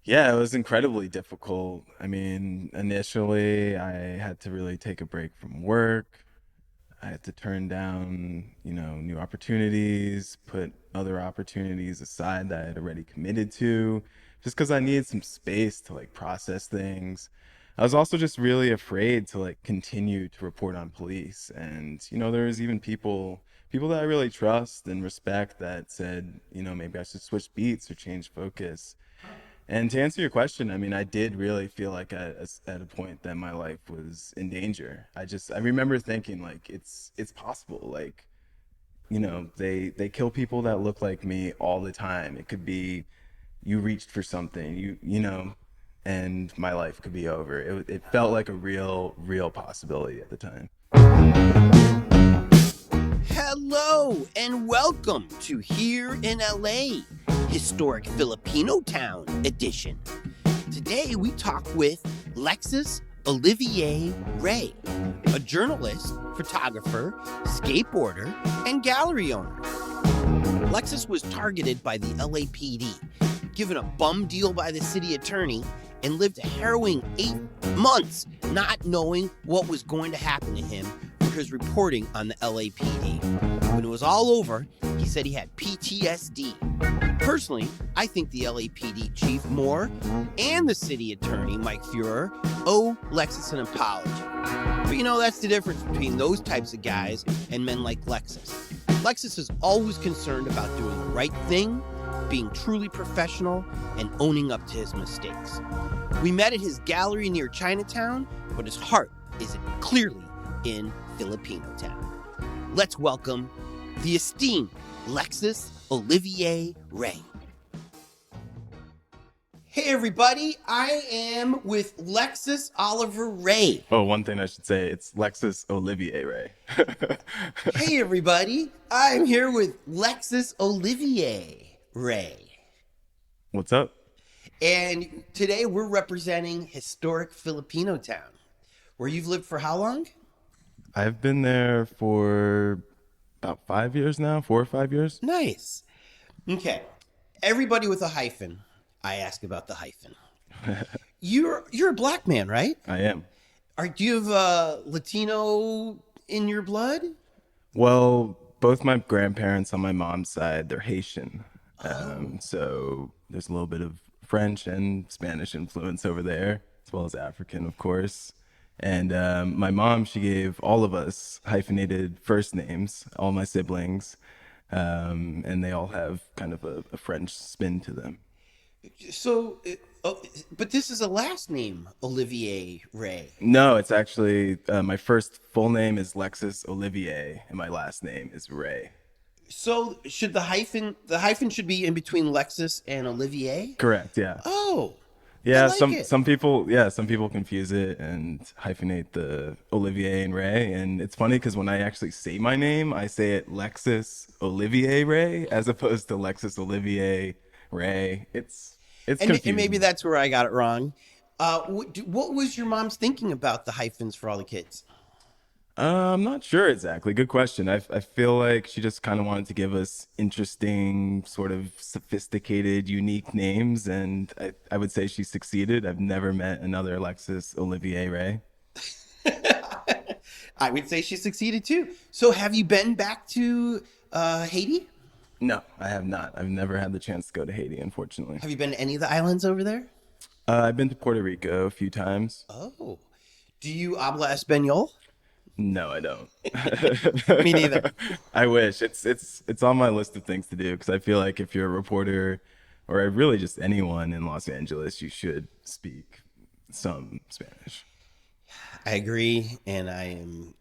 Yeah, it was incredibly difficult. I mean, initially, I had to really take a break from work. I had to turn down, new opportunities, put other opportunities aside that I had already committed to, just because I needed some space to like process things. I was also just really afraid to like continue to report on police. And, there was even people that I really trust and respect that said, maybe I should switch beats or change focus. And to answer your question, I mean, I did really feel like at a point that my life was in danger. I remember thinking like it's possible. Like, they kill people that look like me all the time. It could be you reached for something, and my life could be over. It felt like a real possibility at the time. Hello and welcome to Here in LA, Historic Filipinotown edition. Today we talk with Lexis-Olivier Ray, a journalist, photographer, skateboarder, and gallery owner. Lexis was targeted by the LAPD, given a bum deal by the city attorney, and lived a harrowing 8 months not knowing what was going to happen to him for his reporting on the LAPD. When it was all over, he said he had PTSD. Personally, I think the LAPD chief Moore and the city attorney Mike Fuhrer owe Lexis an apology. But that's the difference between those types of guys and men like Lexis. Lexis is always concerned about doing the right thing, being truly professional, and owning up to his mistakes. We met at his gallery near Chinatown, but his heart is clearly in Filipinotown. Let's welcome the esteemed Lexis-Olivier Ray. Hey everybody, I am with Lexis-Olivier Ray. Oh, one thing I should say, it's Lexis-Olivier Ray. Hey everybody, I'm here with Lexis-Olivier Ray. What's up? And today we're representing historic Filipinotown, where you've lived for how long? I've been there for about 5 years now, 4 or 5 years. Nice. Okay. Everybody with a hyphen, I ask about the hyphen. You're a black man, right? I am. Do you have Latino in your blood? Well, both my grandparents on my mom's side, they're Haitian. So there's a little bit of French and Spanish influence over there, as well as African, of course. And my mom, she gave all of us hyphenated first names, all my siblings, and they all have kind of a French spin to them. So, but this is a last name, Olivier Ray. No, it's actually my first full name is Lexis Olivier, and my last name is Ray. So should the hyphen should be in between Lexis and Olivier? Correct. Yeah. Oh, Yeah. I like it. Some people confuse it and hyphenate the Olivier and Ray, and it's funny because when I actually say my name, I say it Lexis Olivier Ray as opposed to Lexis Olivier Ray. It's And confusing. maybe that's where I got it wrong. What was your mom's thinking about the hyphens for all the kids? I'm not sure exactly. Good question. I feel like she just kind of wanted to give us interesting, sort of sophisticated, unique names, and I would say she succeeded. I've never met another Alexis Olivier Ray. I would say she succeeded too. So have you been back to Haiti? No, I have not. I've never had the chance to go to Haiti, unfortunately. Have you been to any of the islands over there? I've been to Puerto Rico a few times. Oh. Do you habla español? No, I don't. Me neither. I wish. It's on my list of things to do because I feel like if you're a reporter or really just anyone in Los Angeles, you should speak some Spanish. I agree, and I am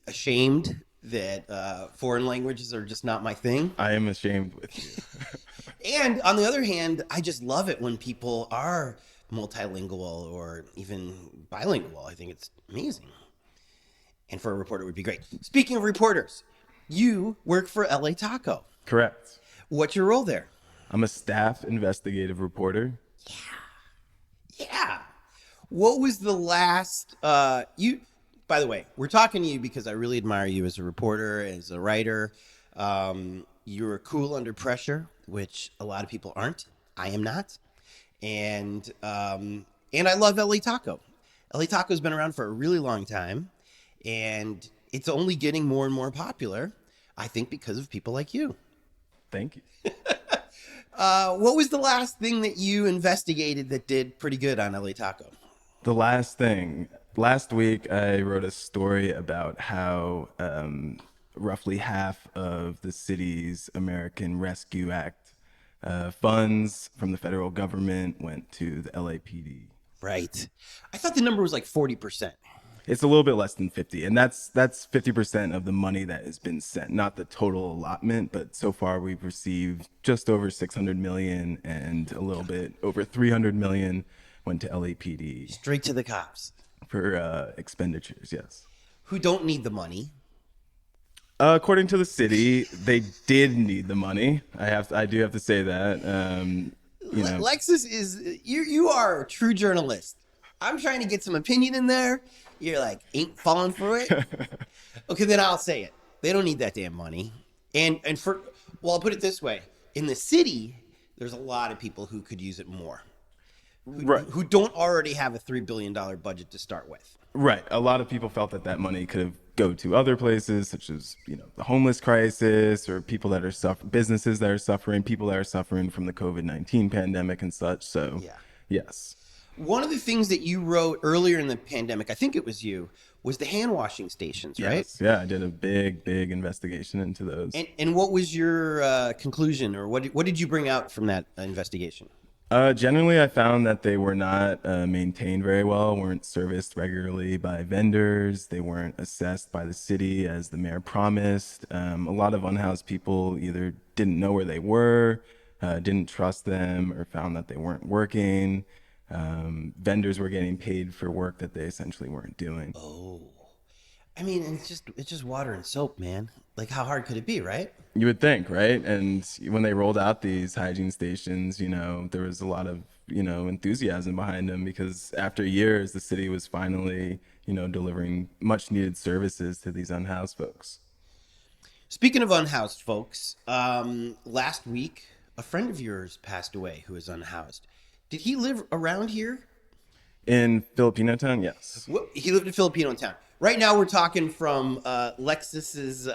ashamed that foreign languages are just not my thing. I am ashamed with you. And on the other hand, I just love it when people are multilingual or even bilingual. I think it's amazing. And for a reporter, it would be great. Speaking of reporters, you work for LA Taco. Correct. What's your role there? I'm a staff investigative reporter. Yeah. What was the last you by the way, we're talking to you because I really admire you as a reporter, as a writer. You're cool under pressure, which a lot of people aren't. I am not. And I love LA Taco. LA Taco's been around for a really long time, and it's only getting more and more popular. I think because of people like you. Thank you. What was the last thing that you investigated that did pretty good on LA Taco? The last thing, last week I wrote a story about how roughly half of the city's American Rescue Act funds from the federal government went to the LAPD. Right. I thought the number was like 40%. It's a little bit less than 50, and that's 50% of the money that has been sent, not the total allotment, but so far we've received just over 600 million, and a little bit over 300 million went to LAPD Straight to the cops for expenditures. Yes. who don't need the money. According to the city, they did need the money. I do have to say that. Lexus is you are a true journalist. I'm trying to get some opinion in there. You're like, ain't falling for it. Okay, then I'll say it. They don't need that damn money. And well, I'll put it this way. In the city, there's a lot of people who could use it more. Right. Who don't already have a $3 billion budget to start with. Right. A lot of people felt that that money could have go to other places, such as the homeless crisis, or people that are businesses that are suffering, people that are suffering from the COVID-19 pandemic and such. So, Yeah. yes. One of the things that you wrote earlier in the pandemic, I think it was you, was the hand washing stations, right? Yes. Yeah, I did a big investigation into those. And what was your conclusion, or what did you bring out from that investigation? Generally, I found that they were not maintained very well, weren't serviced regularly by vendors, they weren't assessed by the city as the mayor promised. A lot of unhoused people either didn't know where they were, didn't trust them, or found that they weren't working. Vendors were getting paid for work that they essentially weren't doing. Oh, I mean, it's just water and soap, man. Like, how hard could it be, right? You would think, right? And when they rolled out these hygiene stations, there was a lot of, enthusiasm behind them, because after years, the city was finally, delivering much needed services to these unhoused folks. Speaking of unhoused folks, last week a friend of yours passed away who is unhoused. Did he live around here? In Filipinotown, yes. He lived in Filipinotown. Right now, we're talking from Lexus's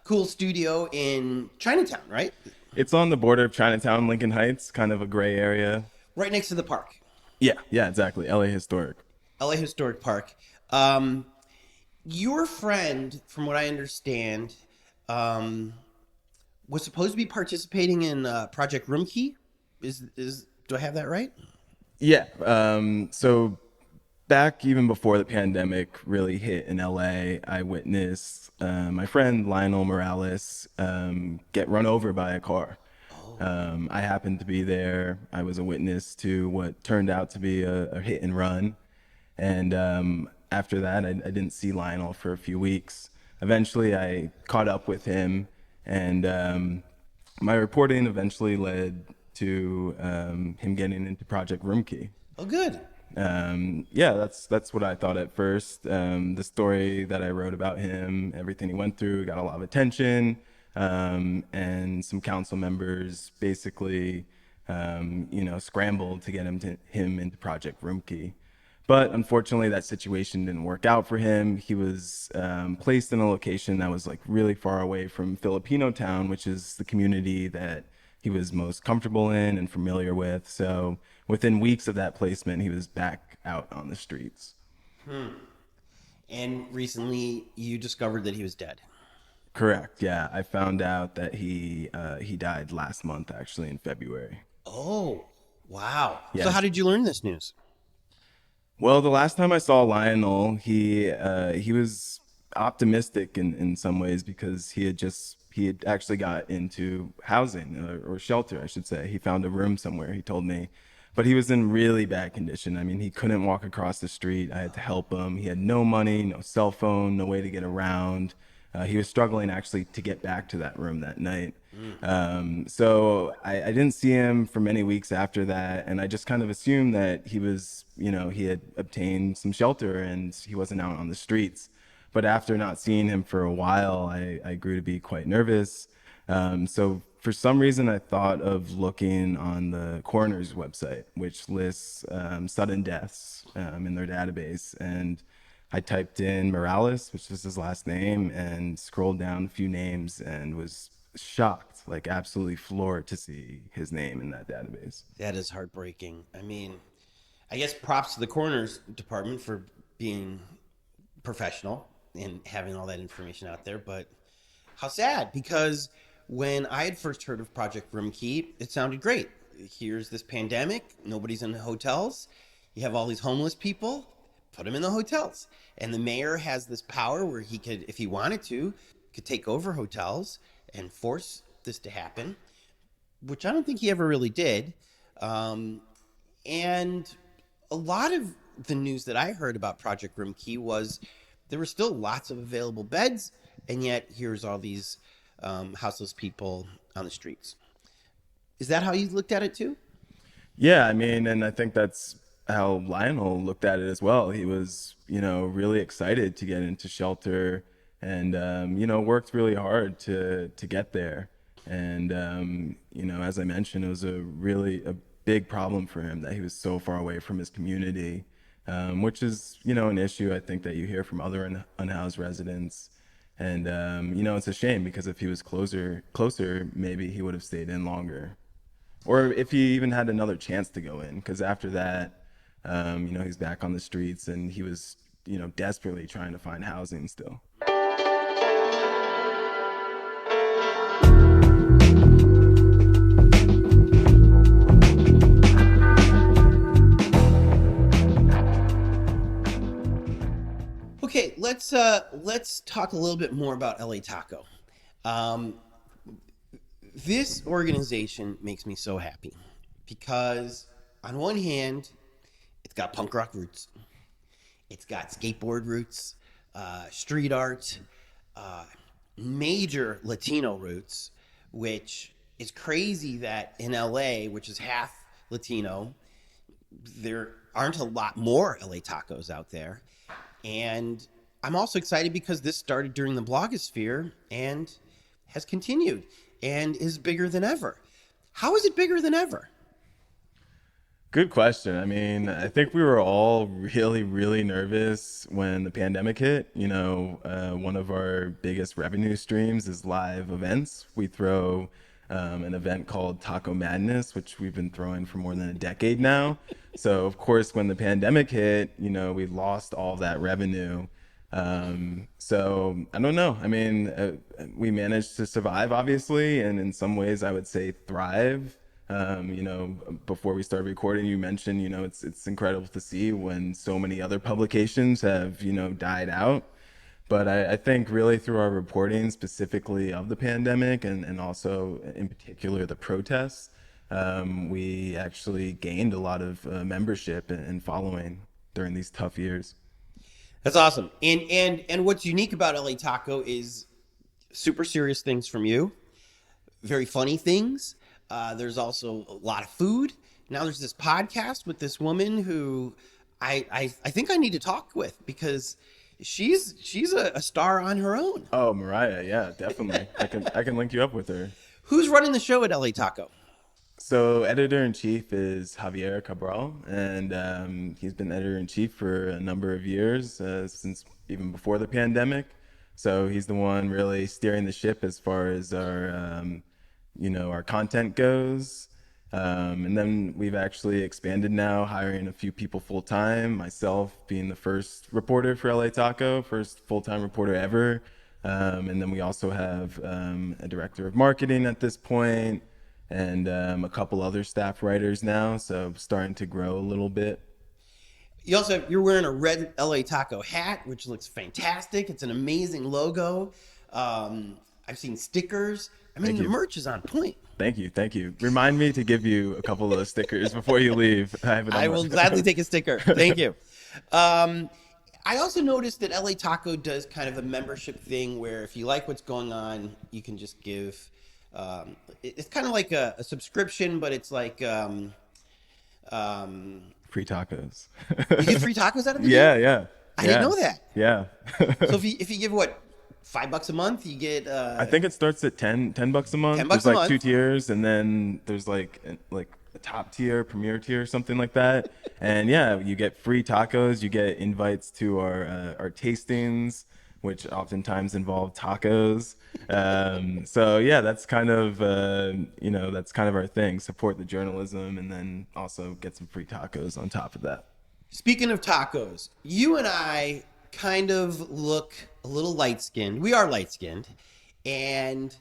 cool studio in Chinatown, right? It's on the border of Chinatown, Lincoln Heights, kind of a gray area. Right next to the park. Yeah, exactly. LA Historic. LA Historic Park. Your friend, from what I understand, was supposed to be participating in Project Room Key. Do I have that right? Yeah. So back even before the pandemic really hit in LA, I witnessed my friend Lionel Morales get run over by a car. I happened to be there. I was a witness to what turned out to be a hit and run. And after that, I didn't see Lionel for a few weeks. Eventually, I caught up with him, and my reporting eventually led to him getting into Project Roomkey. Oh, good. Yeah, that's what I thought at first. The story that I wrote about him, everything he went through, got a lot of attention, and some council members basically, scrambled to get him into Project Roomkey. But unfortunately, that situation didn't work out for him. He was placed in a location that was like really far away from Filipinotown, which is the community that he was most comfortable in and familiar with. So within weeks of that placement, he was back out on the streets. And recently, you discovered that he was dead. Correct. Yeah, I found out that he died last month, actually, in February. Oh, wow. Yes. So how did you learn this news? Well, the last time I saw Lionel, he was optimistic in some ways, because he had actually got into housing, or shelter, I should say. He found a room somewhere, he told me, but he was in really bad condition. I mean, he couldn't walk across the street. I had to help him. He had no money, no cell phone, no way to get around. He was struggling actually to get back to that room that night. So I didn't see him for many weeks after that. And I just kind of assumed that he was, he had obtained some shelter and he wasn't out on the streets. But after not seeing him for a while, I grew to be quite nervous. So for some reason, I thought of looking on the coroner's website, which lists sudden deaths in their database. And I typed in Morales, which is his last name, and scrolled down a few names and was shocked, like absolutely floored to see his name in that database. That is heartbreaking. I mean, I guess props to the coroner's department for being professional and having all that information out there, but how sad, because when I had first heard of Project Room Key, it sounded great. Here's this pandemic, nobody's in the hotels. You have all these homeless people, put them in the hotels. And the mayor has this power where he could, if he wanted to, could take over hotels and force this to happen, which I don't think he ever really did. And a lot of the news that I heard about Project Room Key was there were still lots of available beds, and yet here's all these houseless people on the streets. Is that how you looked at it too? Yeah, I mean, and I think that's how Lionel looked at it as well. He was, really excited to get into shelter and, worked really hard to get there. And, as I mentioned, it was a big problem for him that he was so far away from his community, which is, an issue I think that you hear from other unhoused residents. And, it's a shame because if he was closer, maybe he would have stayed in longer. Or if he even had another chance to go in, because after that, he's back on the streets and he was, desperately trying to find housing still. Okay, let's talk a little bit more about LA Taco. Um, this organization makes me so happy because on one hand, it's got punk rock roots, it's got skateboard roots, street art, uh, major Latino roots, which is crazy that in LA, which is half Latino, there aren't a lot more LA tacos out there. And I'm also excited because this started during the blogosphere and has continued and is bigger than ever. How is it bigger than ever? Good question. I mean, I think we were all really, really nervous when the pandemic hit. One of our biggest revenue streams is live events. We throw an event called Taco Madness, which we've been throwing for more than a decade now. So, of course, when the pandemic hit, we lost all that revenue. So I don't know. I mean, we managed to survive, obviously, and in some ways, I would say thrive. Before we started recording, you mentioned, it's incredible to see when so many other publications have, died out. But I think really through our reporting specifically of the pandemic and also in particular the protests, we actually gained a lot of membership and following during these tough years. That's awesome. And what's unique about LA Taco is super serious things from you, very funny things. There's also a lot of food. Now there's this podcast with this woman who I think I need to talk with because she's a star on her own. Oh, Mariah, yeah, definitely. I can link you up with her. Who's running the show at LA Taco? So editor in chief is Javier Cabral, and he's been editor in chief for a number of years, since even before the pandemic. So he's the one really steering the ship as far as our content goes. And then we've actually expanded now, hiring a few people full time. Myself being the first reporter for LA Taco, first full time reporter ever. And then we also have a director of marketing at this point, and a couple other staff writers now. So starting to grow a little bit. You're wearing a red LA Taco hat, which looks fantastic. It's an amazing logo. I've seen stickers. I mean, Thank the you. merch is on point. Thank you. Thank you. Remind me to give you a couple of those stickers before you leave. I haven't I done will one. gladly take a sticker. Thank you. I also noticed that LA Taco does kind of a membership thing where if you like what's going on, you can just give. It's kind of like a subscription, but it's like Free tacos. you get free tacos out of the deal. Yeah, yeah. I didn't know that. Yeah. So if you give what $5 a month. You get I think it starts at ten bucks a ten month. There's bucks a like two month. tiers, and then there's like a top tier, premier tier, something like that. And yeah, you get free tacos. You get invites to our tastings, which oftentimes involve tacos. So yeah, that's kind of that's kind of our thing. Support the journalism, and then also get some free tacos on top of that. Speaking of tacos, you and I kind of look a little light skinned. We are light skinned, and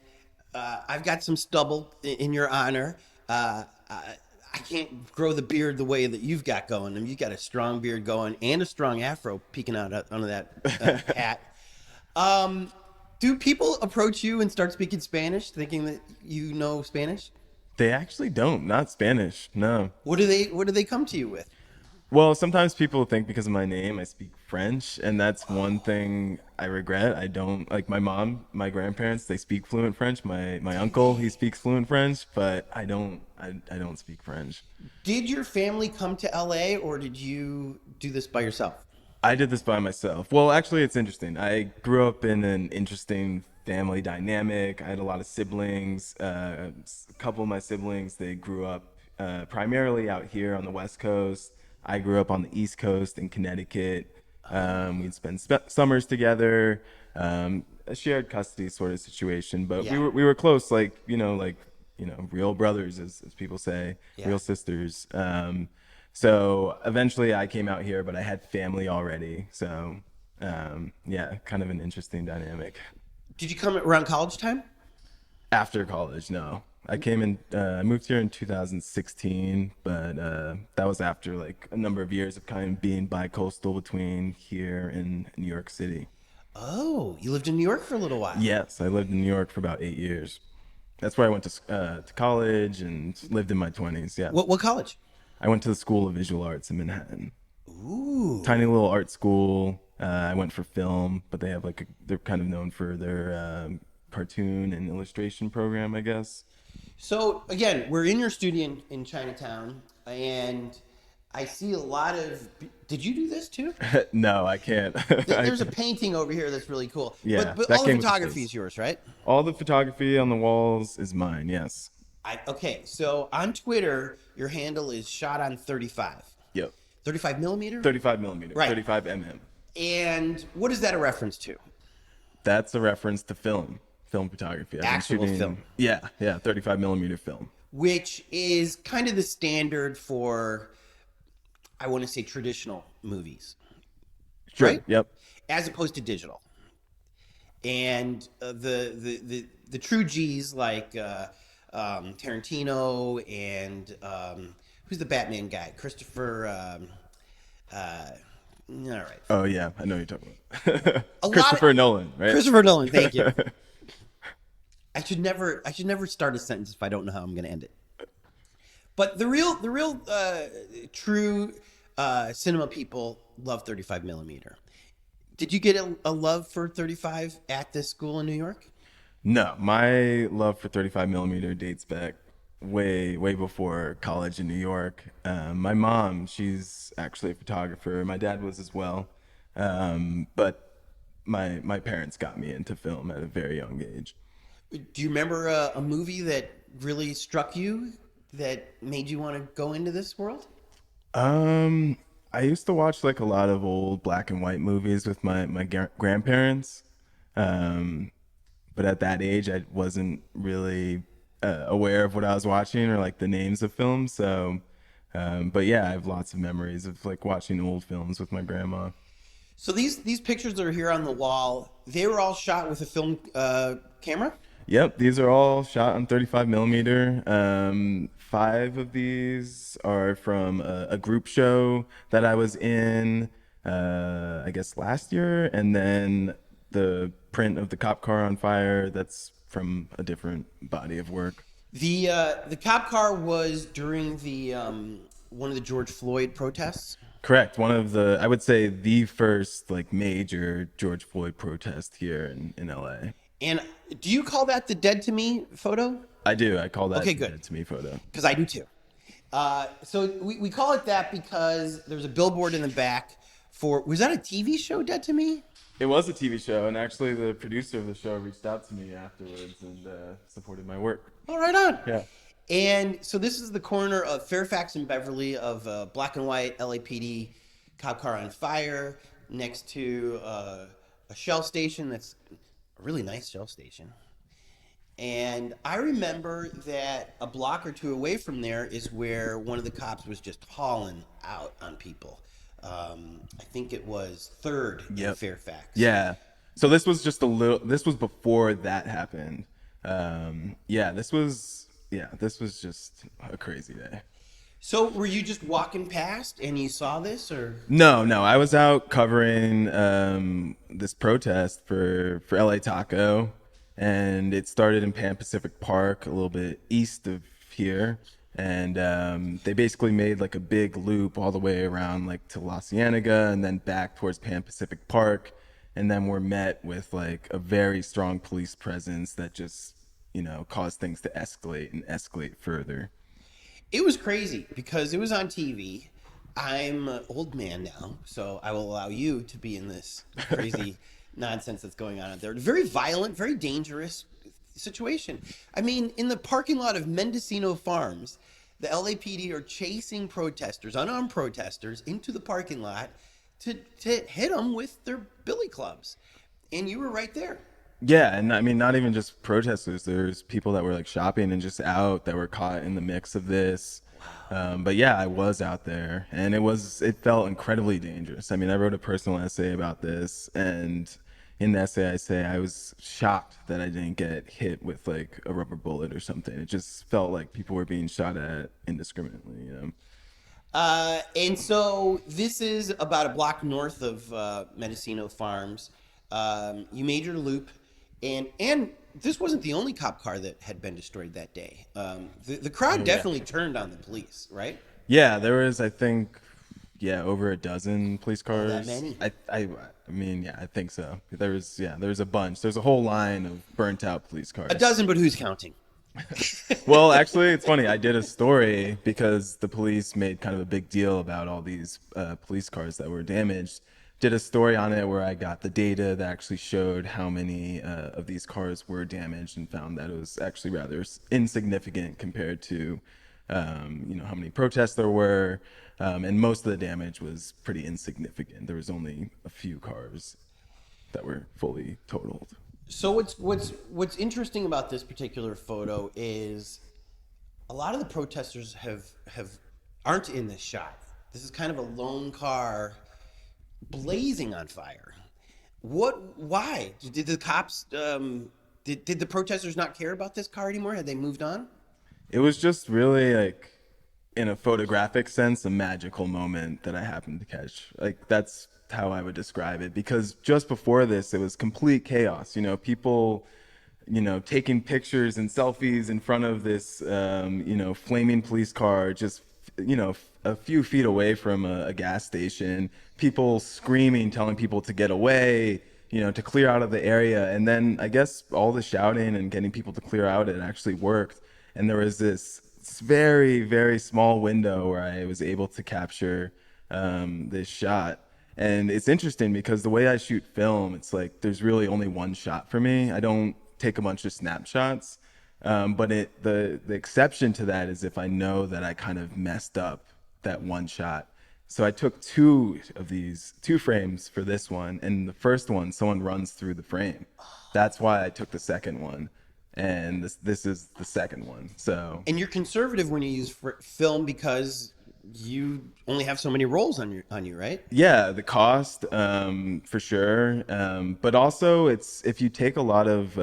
I've got some stubble in your honor. I can't grow the beard the way that you've got going. I mean, you've got a strong beard going and a strong afro peeking out under that hat. Um, do people approach you and start speaking Spanish, thinking that you know Spanish? They actually don't, not Spanish, no. What do they come to you with? Well, sometimes people think because of my name I speak French, and that's one thing I regret. I don't like my mom, my grandparents, they speak fluent French. My uncle, he speaks fluent French, but I don't speak French. Did your family come to LA or did you do this by yourself? I did this by myself. Well, actually, it's interesting. I grew up in an interesting family dynamic. I had a lot of siblings. A couple of my siblings, they grew up primarily out here on the West Coast. I grew up on the East Coast in Connecticut. We'd spend summers together, a shared custody sort of situation, but Yeah. we were close, real brothers, as people say, Yeah. real sisters. So eventually I came out here, but I had family already. So yeah, kind of an interesting dynamic. Did you come around college time? After college, no. I moved here in 2016, but that was after like a number of years of kind of being bi-coastal between here and New York City. Oh, you lived in New York for a little while. Yes, I lived in New York for about 8 years. That's where I went to college and lived in my 20s. Yeah. What college? I went to the School of Visual Arts in Manhattan. Ooh. Tiny little art school. I went for film, but they have they're kind of known for their cartoon and illustration program, I guess. So again, we're in your studio in Chinatown, and I see a lot of. Did you do this too? No, I can't. There's a painting over here that's really cool. Yeah, But that all the came with the photography space. is yours, right? All the photography on the walls is mine. Yes. Okay, so on Twitter, your handle is shot on 35. Yep. 35 millimeter? 35 millimeter. Right. 35 mm. And what is that a reference to? That's a reference to film photography. I've been Actual shooting, film. Yeah, yeah, 35 millimeter film. Which is kind of the standard for, I want to say, traditional movies, Sure. right? Yep. As opposed to digital. And the true G's like Tarantino and who's the Batman guy? Christopher. All right. Oh yeah, I know what you're talking about. A lot Christopher Nolan, right? Christopher Nolan. Thank you. I should never start a sentence if I don't know how I'm going to end it. But the real true cinema people love 35 millimeter. Did you get a love for 35 at this school in New York? No, my love for 35 millimeter dates back way before college in New York. My mom, she's actually a photographer. My dad was as well, but my parents got me into film at a very young age. Do you remember a movie that really struck you that made you want to go into this world? I used to watch like a lot of old black and white movies with my grandparents. But at that age, I wasn't really aware of what I was watching or like the names of films. So, but yeah, I have lots of memories of like watching old films with my grandma. So these pictures that are here on the wall, they were all shot with a film camera? Yep, these are all shot on 35 millimeter. Five of these are from a group show that I was in, I guess last year, and then the print of the cop car on fire, that's from a different body of work. The cop car was during the one of the George Floyd protests. Correct. One of the, I would say the first like major George Floyd protest here in LA. And do you call that the Dead to Me photo? I do. I call that Okay, the good. Dead to Me photo. Because I do too. So we call it that because there's a billboard in the back for, was that a TV show, Dead to Me? It was a TV show, and actually, the producer of the show reached out to me afterwards and supported my work. Oh, right on. Yeah. And so this is the corner of Fairfax and Beverly of black and white LAPD cop car on fire next to a Shell station that's a really nice Shell station. And I remember that a block or two away from there is where one of the cops was just hauling out on people. I think it was Third in Yep. Fairfax. Yeah. So this was just a little. This was before that happened. Yeah. This was just a crazy day. So were you just walking past and you saw this, or? No, no. I was out covering this protest for LA Taco, and it started in Pan Pacific Park, a little bit east of here. And they basically made like a big loop all the way around like to La Cienega and then back towards Pan Pacific Park. And then we're met with like a very strong police presence that just, caused things to escalate and escalate further. It was crazy because it was on TV. I'm an old man now, so I will allow you to be in this crazy nonsense that's going on out there. Very violent, very dangerous situation. I mean, in the parking lot of Mendocino Farms, the LAPD are chasing protesters, unarmed protesters, into the parking lot to hit them with their billy clubs. And you were right there. Yeah, and I mean, not even just protesters. There's people that were like shopping and just out that were caught in the mix of this. But yeah, I was out there, and it felt incredibly dangerous. I mean, I wrote a personal essay about this, and in the essay, I say I was shocked that I didn't get hit with like a rubber bullet or something. It just felt like people were being shot at indiscriminately. And so this is about a block north of Mendocino Farms. You made your loop, and this wasn't the only cop car that had been destroyed that day. The crowd definitely turned on the police, right? Yeah, there was, I think, over a dozen police cars. That many? I mean, yeah, I think so. There's a bunch. There's a whole line of burnt out police cars. A dozen, but who's counting? Well, actually, it's funny. I did a story because the police made kind of a big deal about all these police cars that were damaged. Did a story on it where I got the data that actually showed how many of these cars were damaged and found that it was actually rather insignificant compared to, how many protests there were. And most of the damage was pretty insignificant. There was only a few cars that were fully totaled. So what's interesting about this particular photo is a lot of the protesters aren't in this shot. This is kind of a lone car blazing on fire. Why did the cops did the protesters not care about this car anymore? Had they moved on? It was just really like, in a photographic sense, a magical moment that I happened to catch. Like, that's how I would describe it, because just before this, it was complete chaos. People, taking pictures and selfies in front of this, flaming police car, just, a few feet away from a gas station, people screaming, telling people to get away, to clear out of the area. And then I guess all the shouting and getting people to clear out, it actually worked. And there was this very, very small window where I was able to capture this shot. And it's interesting because the way I shoot film, it's like there's really only one shot for me. I don't take a bunch of snapshots. But the exception to that is if I know that I kind of messed up that one shot. So I took two frames for this one, and the first one, someone runs through the frame. That's why I took the second one, and this is the second one. So. And you're conservative when you use film because you only have so many rolls on you, right? Yeah, the cost, for sure. But also if you take a lot of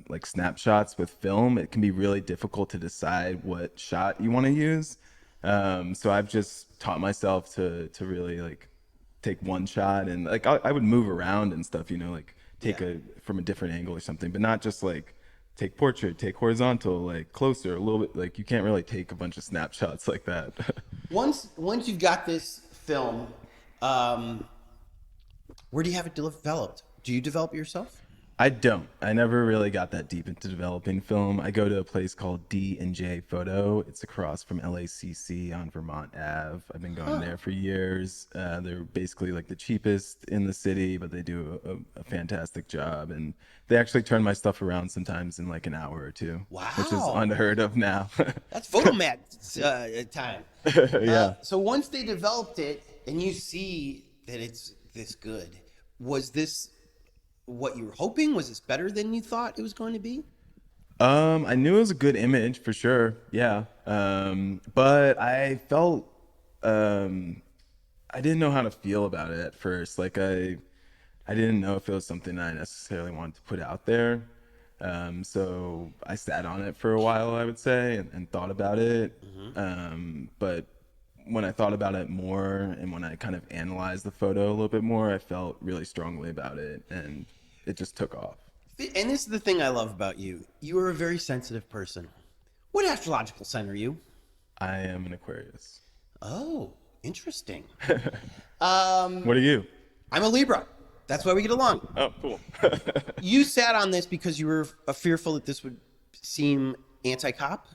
like snapshots with film, it can be really difficult to decide what shot you want to use. So I've just taught myself to really like take one shot, and like I would move around and stuff, like take from a different angle or something, but not just like take portrait, take horizontal, like closer, a little bit. Like you can't really take a bunch of snapshots like that. Once you've got this film, where do you have it developed? Do you develop it yourself? I don't. I never really got that deep into developing film. I go to a place called D&J Photo. It's across from LACC on Vermont Ave. I've been going Huh. there for years. They're basically like the cheapest in the city, but they do a fantastic job. And they actually turn my stuff around sometimes in like an hour or two, which is Wow. unheard of now. That's photomat time. Yeah. So once they developed it and you see that it's this good, was this what you were hoping? Was this better than you thought it was going to be? I knew it was a good image for sure. Yeah. But I felt um I didn't know how to feel about it at first. Like I didn't know if it was something I necessarily wanted to put out there. So I sat on it for a while, I would say, and thought about it. Hmm. But when I thought about it more and when I kind of analyzed the photo a little bit more, I felt really strongly about it and it just took off. And this is the thing I love about you. You are a very sensitive person. What astrological sign are you? I am an Aquarius. Oh, interesting. What are you? I'm a Libra. That's why we get along. Oh, cool. You sat on this because you were fearful that this would seem anti-cop.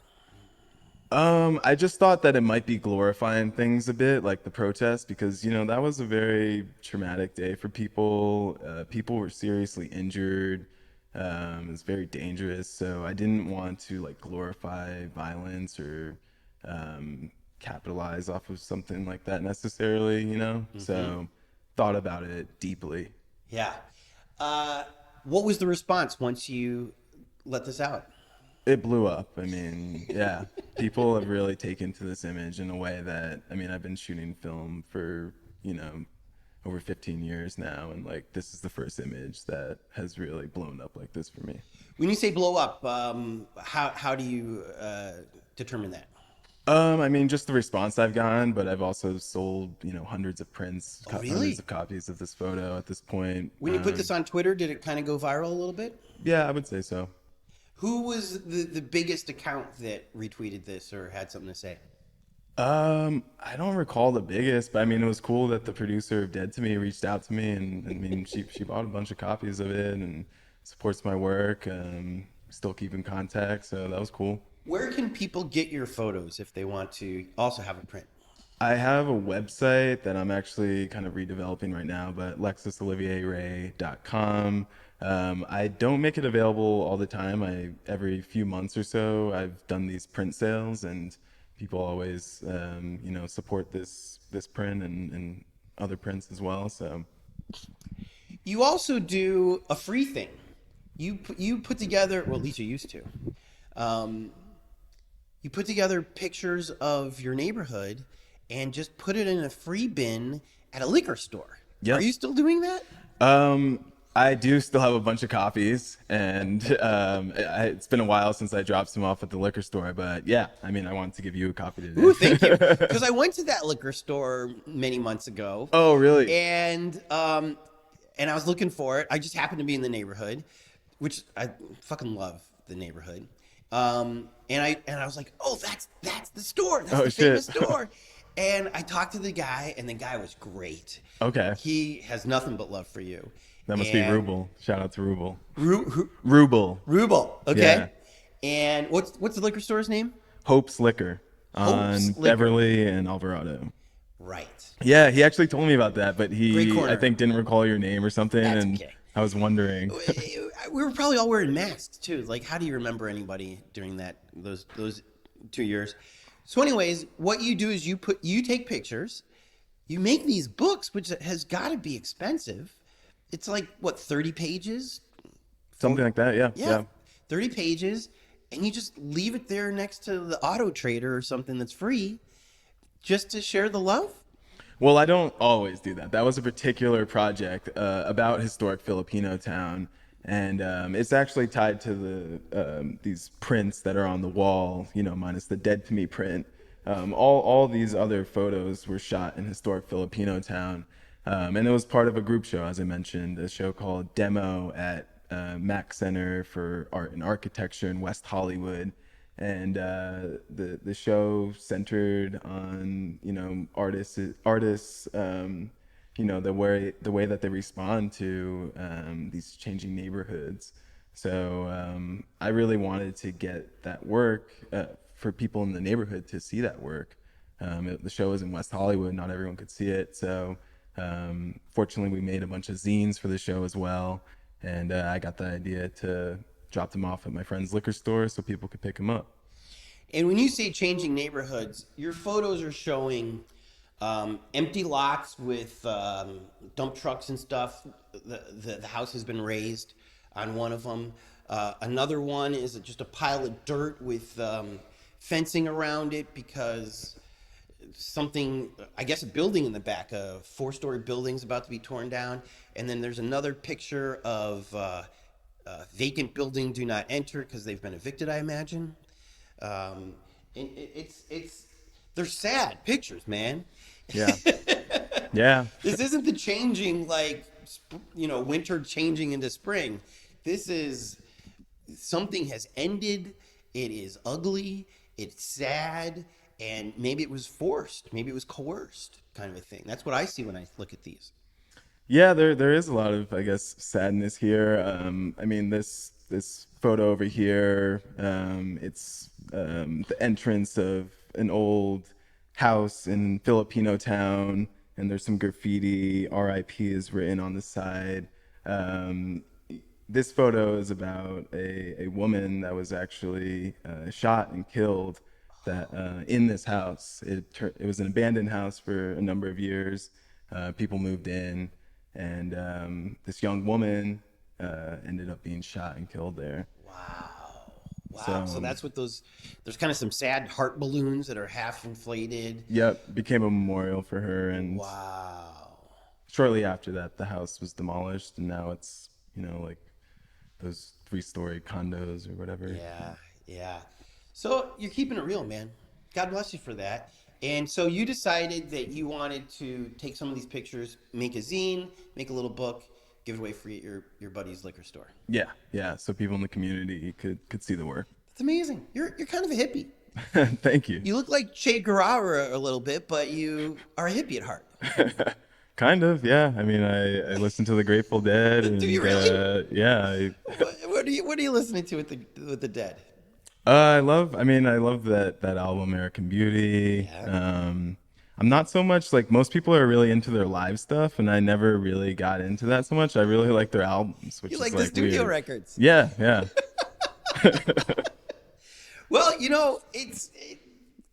I just thought that it might be glorifying things a bit, like the protest, because that was a very traumatic day for people. People were seriously injured. It's very dangerous, so I didn't want to like glorify violence or capitalize off of something like that necessarily. So thought about it deeply. Yeah. What was the response once you let this out? It blew up. I mean, yeah, people have really taken to this image in a way that, I mean, I've been shooting film for, over 15 years now. And like, this is the first image that has really blown up like this for me. When you say blow up, how do you determine that? I mean, just the response I've gotten, but I've also sold, hundreds of prints, Oh, hundreds really? of copies of this photo at this point. When you put this on Twitter, did it kind of go viral a little bit? Yeah, I would say so. Who was the biggest account that retweeted this or had something to say? I don't recall the biggest, but I mean, it was cool that the producer of Dead to Me reached out to me, and I mean, she bought a bunch of copies of it and supports my work. Still keep in contact, so that was cool. Where can people get your photos if they want to also have a print? I have a website that I'm actually kind of redeveloping right now, but Lexis-Olivier Ray.com. I don't make it available all the time. Every few months or so, I've done these print sales, and people always, support this print and other prints as well. So You also do a free thing. You put together, well, at least you used to. Um, you put together pictures of your neighborhood and just put it in a free bin at a liquor store. Are yeah. you still doing that? I do still have a bunch of copies, and it's been a while since I dropped some off at the liquor store. But yeah, I mean, I wanted to give you a copy Ooh, thank you. today. Because I went to that liquor store many months ago, Oh, really? and I was looking for it. I just happened to be in the neighborhood, which I fucking love the neighborhood. And I was like, oh, that's the store. That's Oh, the famous shit. store. And I talked to the guy, and the guy was great. Okay. He has nothing but love for you. That must be And Ruble. Shout out to Ruble. Ru- Ruble. Ruble, Yeah. okay. And what's the liquor store's name? Hope's Liquor Hope's on Liquor. Beverly and Alvarado. Right. Yeah, he actually told me about that, but Great he, corner. I think, didn't recall your name or something, That's and okay. I was wondering. We were probably all wearing masks too. Like, how do you remember anybody during those 2 years? So, anyways, what you do is you take pictures, you make these books, which has got to be expensive. It's like what, 30 pages? Something like that, yeah. Yeah, 30 pages, and you just leave it there next to the Auto Trader or something that's free, just to share the love. Well, I don't always do that. That was a particular project about historic Filipinotown, and it's actually tied to these prints that are on the wall. Minus the Dead to Me print. All these other photos were shot in historic Filipinotown, and it was part of a group show, as I mentioned, a show called Demo at Mack Center for Art and Architecture in West Hollywood. And the show centered on artists the way that they respond to these changing neighborhoods. So I really wanted to get that work for people in the neighborhood to see that work. The show was in West Hollywood; not everyone could see it. So fortunately, we made a bunch of zines for the show as well, and I got the idea to drop them off at my friend's liquor store so people could pick them up. And when you say changing neighborhoods, your photos are showing empty lots with dump trucks and stuff. The house has been raised on one of them. Another one is just a pile of dirt with fencing around it because something, I guess a building in the back, a 4-story building is about to be torn down. And then there's another picture of vacant building, do not enter because they've been evicted, I imagine. And it's they're sad pictures, man. Yeah, yeah, This isn't the changing like winter changing into spring. This is something has ended. It is ugly. It's sad, and maybe it was forced. Maybe it was coerced, kind of a thing. That's what I see when I look at these. yeah. There is a lot of, I guess, sadness here. I mean, this photo over here, it's the entrance of an old house in Filipinotown, and there's some graffiti. R.I.P. is written on the side. Um, this photo is about a woman that was actually shot and killed that in this house. It was an abandoned house for a number of years. People moved in, and this young woman ended up being shot and killed there. Wow. Wow. So So, that's what there's kind of some sad heart balloons that are half inflated. yep, became a memorial for her. And Wow. shortly after that, the house was demolished, and now it's, like those 3-story condos or whatever. Yeah. Yeah. So you're keeping it real, man. God bless you for that. And so you decided that you wanted to take some of these pictures, make a zine, make a little book, give it away free at your buddy's liquor store. Yeah, yeah. So people in the community could see the work. That's amazing. You're kind of a hippie. Thank you. You look like Che Guevara a little bit, but you are a hippie at heart. Kind of, yeah. I mean, I listen to the Grateful Dead, Do you and really? yeah, What are you listening to with the Dead? I love that album, American Beauty. Yeah. I'm not so much like most people are really into their live stuff, and I never really got into that so much. I really like their albums, which You is like the like studio weird. records. Yeah, yeah. Well,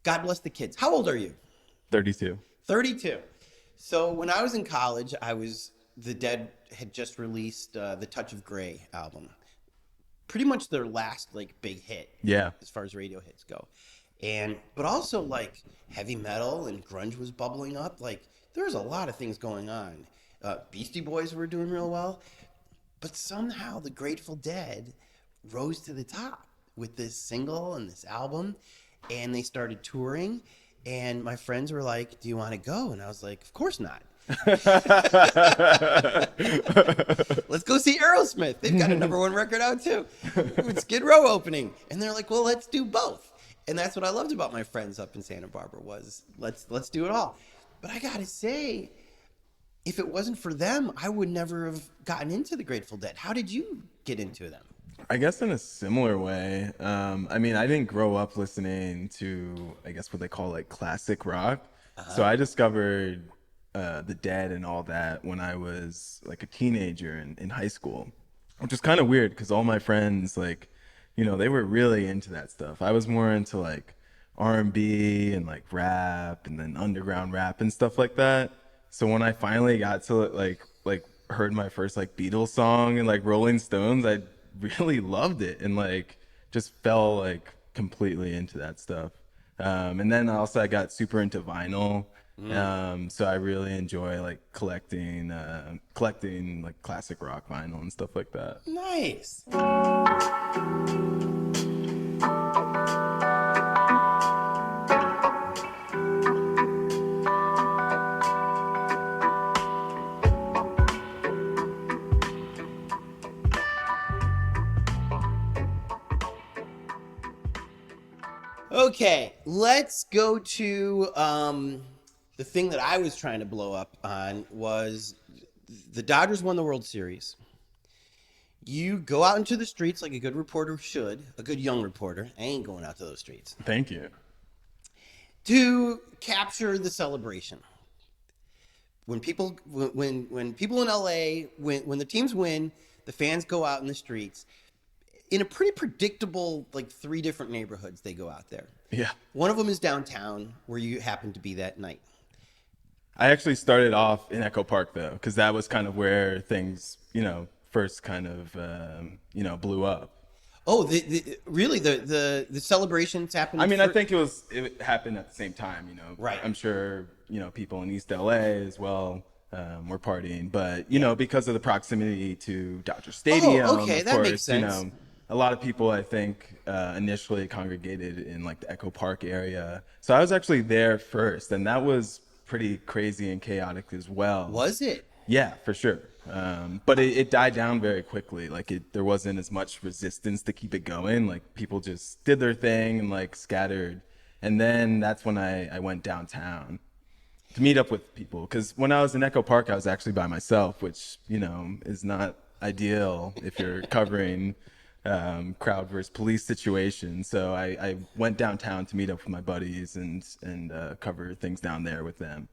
God bless the kids. How old are you? 32. 32. So when I was in college, the Dead had just released the Touch of Grey album. Pretty much their last like big hit Yeah. as far as radio hits go. But also like heavy metal and grunge was bubbling up. Like there was a lot of things going on. Beastie Boys were doing real well. But somehow the Grateful Dead rose to the top with this single and this album, and they started touring. And my friends were like, "Do you want to go?" And I was like, "Of course not. Let's go see Aerosmith. They've got a #1 record out too. With Skid Row opening." And they're like, "Well, let's do both." And that's what I loved about my friends up in Santa Barbara was let's do it all. But I gotta say, if it wasn't for them, I would never have gotten into the Grateful Dead. How did you get into them? I guess in a similar way. I mean, I didn't grow up listening to, I guess, what they call like classic rock. So I discovered the Dead and all that when I was like a teenager in high school, which is kind of weird because all my friends, like, they were really into that stuff. I was more into like R&B and like rap and then underground rap and stuff like that. So when I finally got to like heard my first like Beatles song and like Rolling Stones, I really loved it and like just fell like completely into that stuff. And then also I got super into vinyl. So I really enjoy like collecting like classic rock vinyl and stuff like that. Nice. Okay, let's go to the the thing that I was trying to blow up on was the Dodgers won the World Series. You go out into the streets like a good reporter should, a good young reporter. I ain't going out to those streets. Thank you. To capture the celebration. When people in LA, when the teams win, the fans go out in the streets. In a pretty predictable, like 3 different neighborhoods, they go out there. Yeah. One of them is downtown, where you happen to be that night. I actually started off in Echo Park though, because that was kind of where things, first kind of, blew up. Oh, really? The celebrations happened? I mean, I think it happened at the same time, Right. I'm sure, people in East LA as well were partying, but, because of the proximity to Dodger Stadium, okay, of that course, makes sense. a lot of people, I think, initially congregated in like the Echo Park area. So I was actually there first, and that was pretty crazy and chaotic as well. Was it? Yeah, for sure. But it died down very quickly. Like there wasn't as much resistance to keep it going. Like people just did their thing and like scattered. And then that's when I went downtown to meet up with people. Because when I was in Echo Park, I was actually by myself, which, is not ideal if you're covering crowd versus police situations. So I went downtown to meet up with my buddies and cover things down there with them.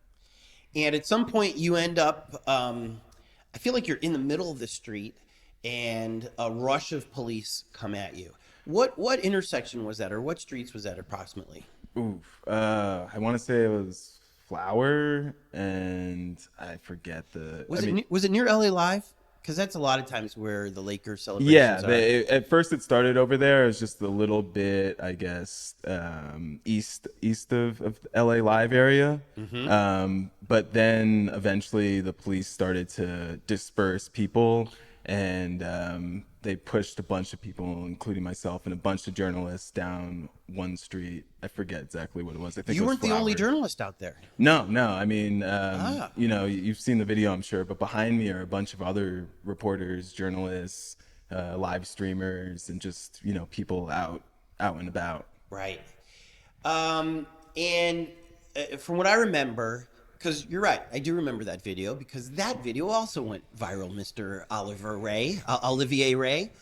And at some point, you end up. I feel like you're in the middle of the street, and a rush of police come at you. What intersection was that, or what streets was that approximately? Oof. I want to say it was Flower, and I forget Was it near LA Live? Because that's a lot of times where the Lakers celebrations yeah, at first it started over there. It was just a little bit, I guess, east of LA Live area. But then eventually the police started to disperse people, and they pushed a bunch of people, including myself and a bunch of journalists, down one street. I forget exactly what it was. I think You it was weren't the only Flower. journalist out there. No. I mean, you've seen the video, I'm sure, but behind me are a bunch of other reporters, journalists, live streamers, and just, people out and about. Right. And from what I remember, because you're right, I do remember that video, because that video also went viral, Mr. Olivier Ray,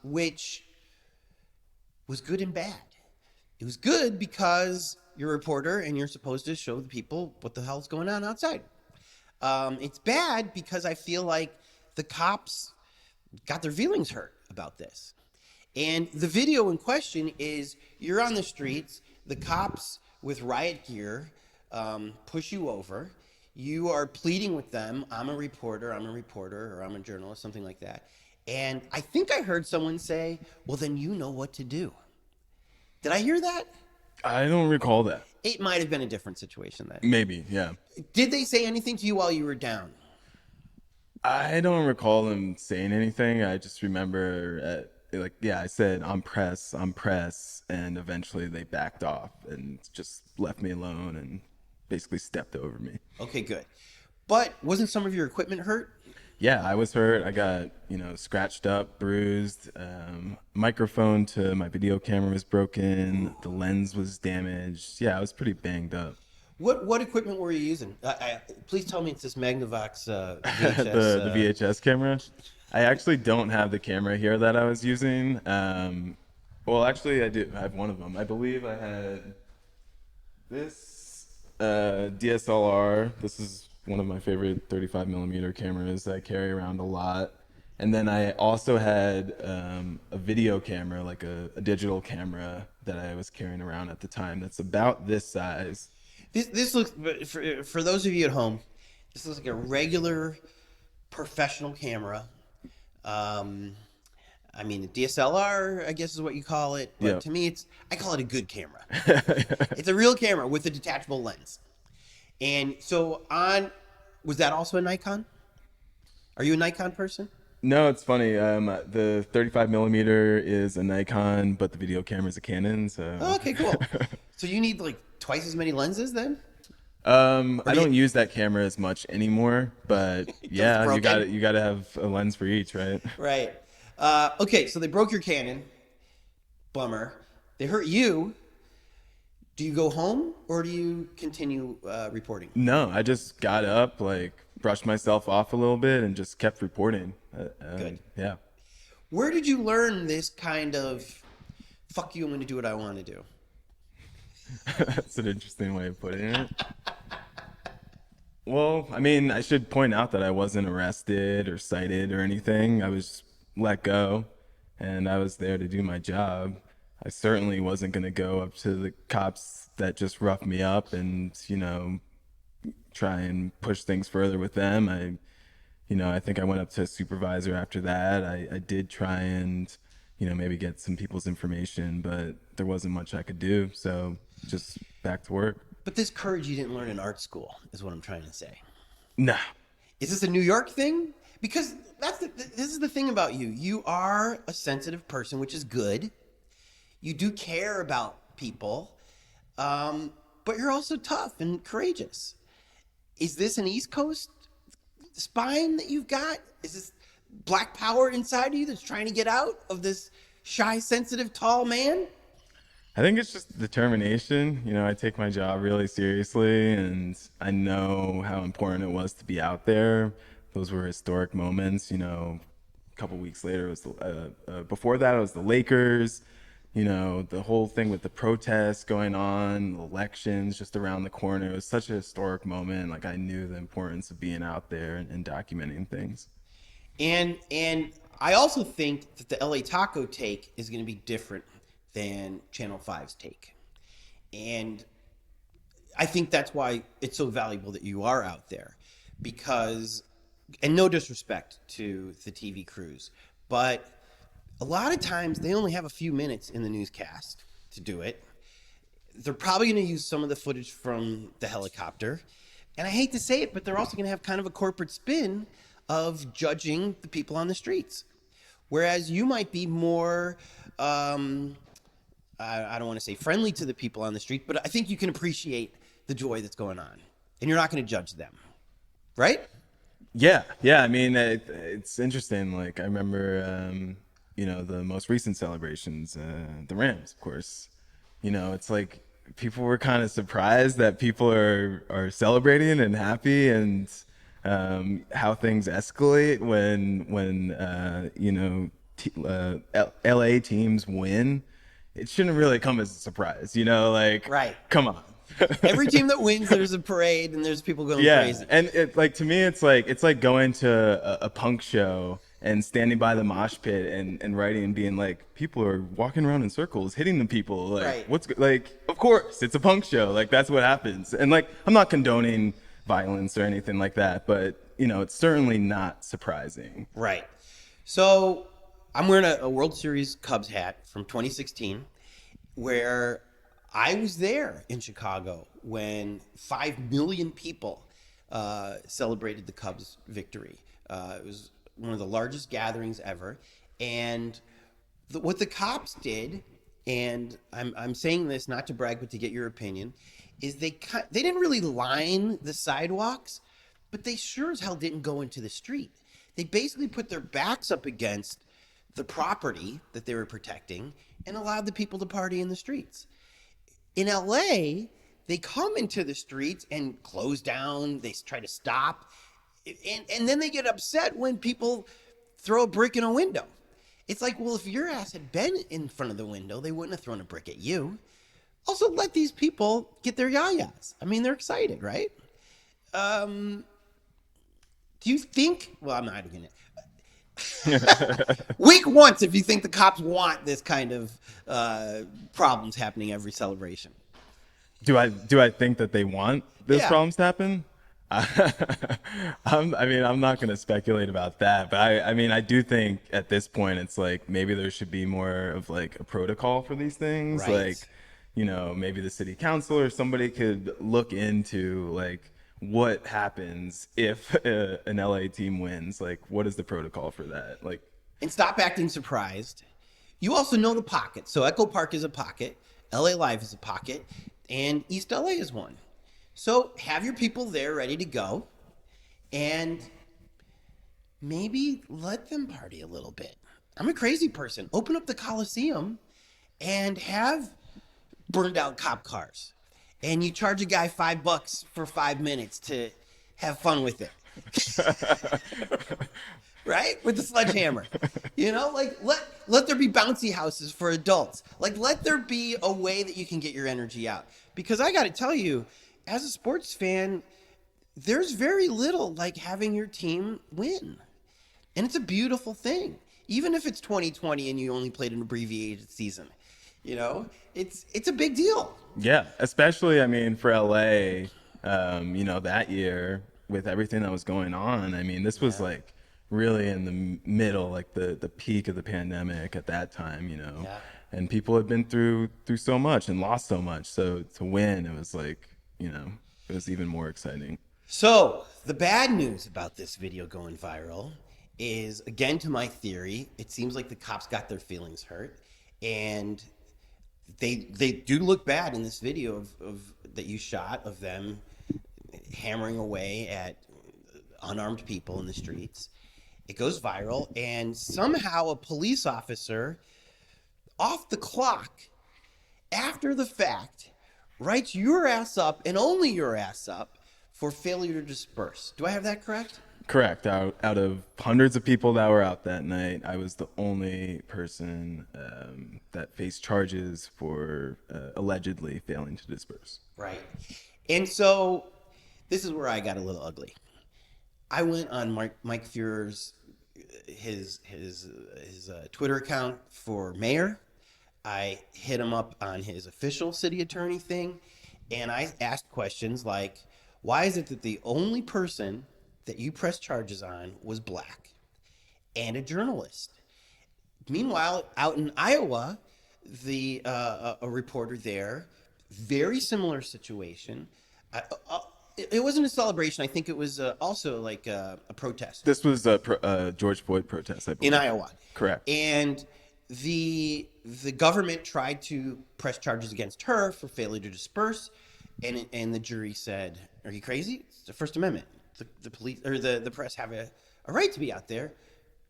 which was good and bad. It was good because you're a reporter and you're supposed to show the people what the hell's going on outside. It's bad because I feel like the cops got their feelings hurt about this. And the video in question is you're on the streets, the cops with riot gear push you over. You are pleading with them, I'm a reporter, or I'm a journalist, something like that. And I think I heard someone say, well, then you know what to do. Did I hear that? I don't recall that. It might have been a different situation then. Maybe, yeah. Did they say anything to you while you were down? I don't recall them saying anything. I just remember I said, I'm press, and eventually they backed off and just left me alone and basically stepped over me. Okay, good. But wasn't some of your equipment hurt? Yeah, I was hurt. I got, scratched up, bruised. Microphone to my video camera was broken. The lens was damaged. Yeah, I was pretty banged up. What equipment were you using? Please tell me it's this Magnavox VHS. The VHS camera. I actually don't have the camera here that I was using. Well, actually, I do. I have one of them. I believe I had this DSLR. This is one of my favorite 35 millimeter cameras that I carry around a lot. And then I also had a video camera, like a digital camera that I was carrying around at the time. That's about this size. This looks, for those of you at home, this looks like a regular professional camera. I mean, a DSLR, I guess is what you call it. But Yep. to me, I call it a good camera. It's a real camera with a detachable lens. And so was that also a Nikon? Are you a Nikon person? No, it's funny. The 35 millimeter is a Nikon, but the video camera is a Canon. So. Oh, okay, cool. So you need like twice as many lenses then? I don't use that camera as much anymore, but yeah, broken? you gotta have a lens for each, right? Right. Okay, so they broke your Canon. Bummer. They hurt you. Do you go home or do you continue reporting? No, I just got up, like brushed myself off a little bit, and just kept reporting. Good. Yeah, Where did you learn this kind of fuck you, I'm going to do what I want to do? that's an interesting way of putting it. Well, I mean, I should point out that I wasn't arrested or cited or anything. I was let go, and I was there to do my job. I certainly wasn't going to go up to the cops that just roughed me up and, try and push things further with them. I think I went up to a supervisor after that. I did try and, maybe get some people's information, but there wasn't much I could do. So just back to work. But this courage you didn't learn in art school is what I'm trying to say. No. Is this a New York thing? Because this is the thing about you. You are a sensitive person, which is good. You do care about people, but you're also tough and courageous. Is this an East Coast spine that you've got? Is this black power inside of you that's trying to get out of this shy, sensitive, tall man? I think it's just determination. I take my job really seriously, and I know how important it was to be out there. Those were historic moments. A couple weeks later, it was before that, it was the Lakers. The whole thing with the protests going on, the elections just around the corner. It was such a historic moment. Like I knew the importance of being out there and documenting things. And I also think that the LA Taco take is going to be different than Channel Five's take. And I think that's why it's so valuable that you are out there because, and no disrespect to the TV crews, but a lot of times they only have a few minutes in the newscast to do it. They're probably going to use some of the footage from the helicopter. And I hate to say it, but they're also going to have kind of a corporate spin of judging the people on the streets. Whereas you might be more, I don't want to say friendly to the people on the street, but I think you can appreciate the joy that's going on. And you're not going to judge them. Right? Yeah. I mean, it's interesting. Like I remember, the most recent celebrations, the Rams, of course. It's like people were kind of surprised that people are celebrating and happy, and how things escalate when LA teams win. It shouldn't really come as a surprise, like right. Come on. Every team that wins, there's a parade and there's people going crazy. And to me, it's like going to a punk show and standing by the mosh pit and writing and being like, people are walking around in circles, hitting the people. Like, right. Of course, it's a punk show. Like, that's what happens. And like, I'm not condoning violence or anything like that, but it's certainly not surprising. Right. So I'm wearing a World Series Cubs hat from 2016, where I was there in Chicago when 5 million people celebrated the Cubs' victory. It was one of the largest gatherings ever. And what the cops did, and I'm saying this not to brag, but to get your opinion, is they didn't really line the sidewalks, but they sure as hell didn't go into the street. They basically put their backs up against the property that they were protecting and allowed the people to party in the streets. In LA, they come into the streets and close down, they try to stop, and then they get upset when people throw a brick in a window. It's like, well, if your ass had been in front of the window, they wouldn't have thrown a brick at you. Also, let these people get their yayas. I mean, they're excited, right? Do you think, well, I'm not going to. Wink once if you think the cops want this kind of problems happening every celebration. Do I think that they want those problems to happen? I'm not going to speculate about that, but I do think at this point it's like maybe there should be more of like a protocol for these things. Right. Like, maybe the city council or somebody could look into like what happens if an LA team wins. Like, what is the protocol for that? Like, and stop acting surprised. You also know the pocket. So Echo Park is a pocket, LA Live is a pocket, and East LA is one. So have your people there ready to go and maybe let them party a little bit. I'm a crazy person. Open up the Coliseum and have burned out cop cars, and you charge a guy $5 for 5 minutes to have fun with it. Right? With the sledgehammer. You know, like let there be bouncy houses for adults. Like let there be a way that you can get your energy out. Because I got to tell you, as a sports fan, there's very little like having your team win. And it's a beautiful thing. Even if it's 2020 and you only played an abbreviated season, you know, it's a big deal. Yeah, especially, I mean, for LA, you know, that year with everything that was going on. I mean, this was like really in the middle, like the peak of the pandemic at that time, you know. Yeah. And people had been through so much and lost so much. So to win, it was like, you know, it was even more exciting. So the bad news about this video going viral is, again, to my theory, it seems like the cops got their feelings hurt, and they do look bad in this video of that you shot of them hammering away at unarmed people in the streets. It goes viral, and somehow a police officer off the clock after the fact writes your ass up, and only your ass up, for failure to disperse. Do I have that correct? Correct. Out of hundreds of people that were out that night, I was the only person that faced charges for allegedly failing to disperse. Right. And so this is where I got a little ugly. I went on Mike Fuhrer's his Twitter account for mayor. I hit him up on his official city attorney thing, and I asked questions like, why is it that the only person that you pressed charges on was black and a journalist? Meanwhile, out in Iowa, a reporter there, very similar situation. It wasn't a celebration. I think it was also like a protest. This was a George Floyd protest, I believe. In Iowa. Correct. And the government tried to press charges against her for failure to disperse, and the jury said, "Are you crazy? It's the First Amendment. The police or the press have a right to be out there,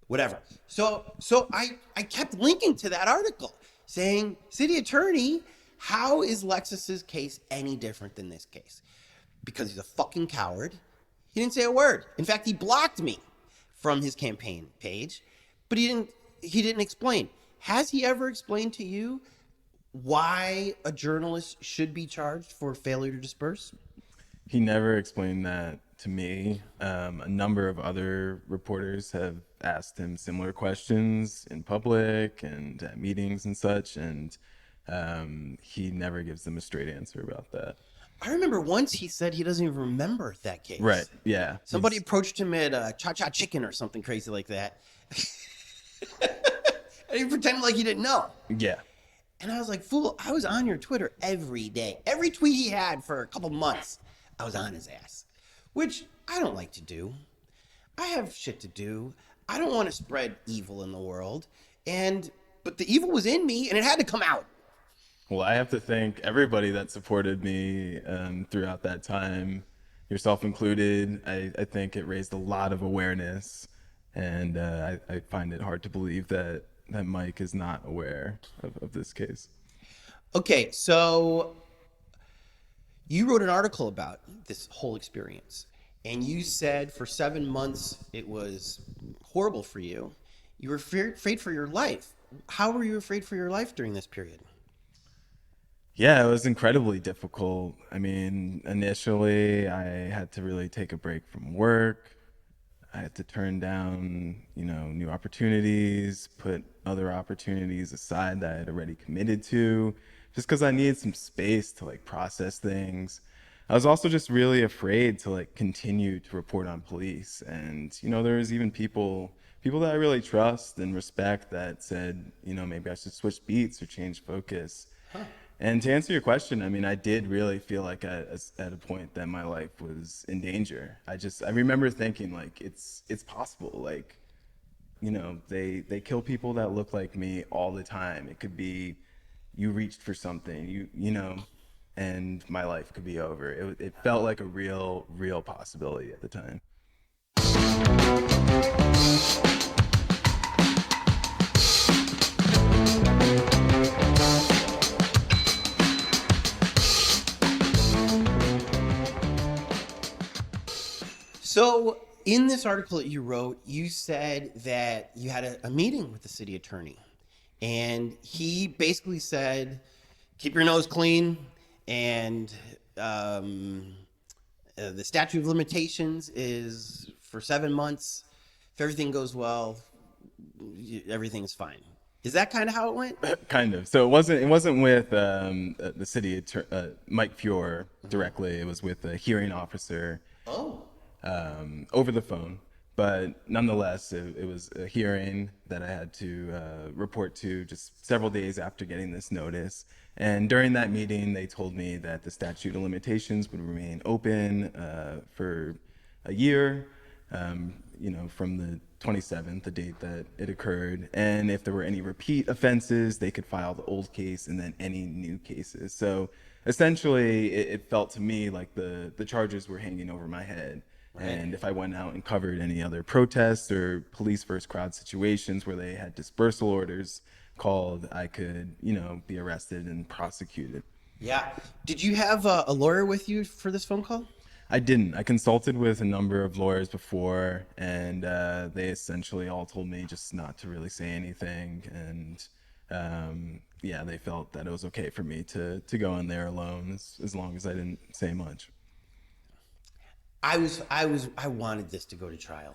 whatever." So I kept linking to that article saying, "City attorney, how is Lexis's case any different than this case?" Because he's a fucking coward. He didn't say a word. In fact, he blocked me from his campaign page, but he didn't explain. Has he ever explained to you why a journalist should be charged for failure to disperse? He never explained that to me. A number of other reporters have asked him similar questions in public and at meetings and such, and he never gives them a straight answer about that. I remember once he said he doesn't even remember that case. Right, yeah. Somebody approached him at Cha-Cha Chicken or something crazy like that. And he pretended like he didn't know. Yeah. And I was like, fool, I was on your Twitter every day. Every tweet he had for a couple months, I was on his ass. Which I don't like to do. I have shit to do. I don't want to spread evil in the world. But the evil was in me, and it had to come out. Well, I have to thank everybody that supported me throughout that time, yourself included. I think it raised a lot of awareness, and I find it hard to believe that Mike is not aware of this case. Okay, so you wrote an article about this whole experience, and you said for 7 months it was horrible for you. You were afraid for your life. How were you afraid for your life during this period? Yeah, it was incredibly difficult. I mean, initially I had to really take a break from work. I had to turn down, you know, new opportunities, put other opportunities aside that I had already committed to, just because I needed some space to like process things. I was also just really afraid to like continue to report on police. And, you know, there was even people that I really trust and respect that said, you know, maybe I should switch beats or change focus. Huh. And to answer your question, I mean, I did really feel like at a point that my life was in danger. I remember thinking like, it's possible. Like, you know, they kill people that look like me all the time. It could be you reached for something, you know, and my life could be over. It felt like a real possibility at the time. So, in this article that you wrote, you said that you had a meeting with the city attorney, and he basically said, "Keep your nose clean," and the statute of limitations is for 7 months. If everything goes well, everything's fine. Is that kind of how it went? Kind of. So it wasn't with the Mike Fior directly. It was with a hearing officer Oh, over the phone. But nonetheless, it was a hearing that I had to report to just several days after getting this notice. And during that meeting, they told me that the statute of limitations would remain open for a year, from the 27th, the date that it occurred. And if there were any repeat offenses, they could file the old case and then any new cases. So essentially, it felt to me like the charges were hanging over my head. right. And if I went out and covered any other protests or police versus crowd situations where they had dispersal orders called, I could, be arrested and prosecuted. Yeah. Did you have a lawyer with you for this phone call? I didn't. I consulted with a number of lawyers before, and they essentially all told me just not to really say anything. And yeah, they felt that it was okay for me to go in there alone as long as I didn't say much. I wanted this to go to trial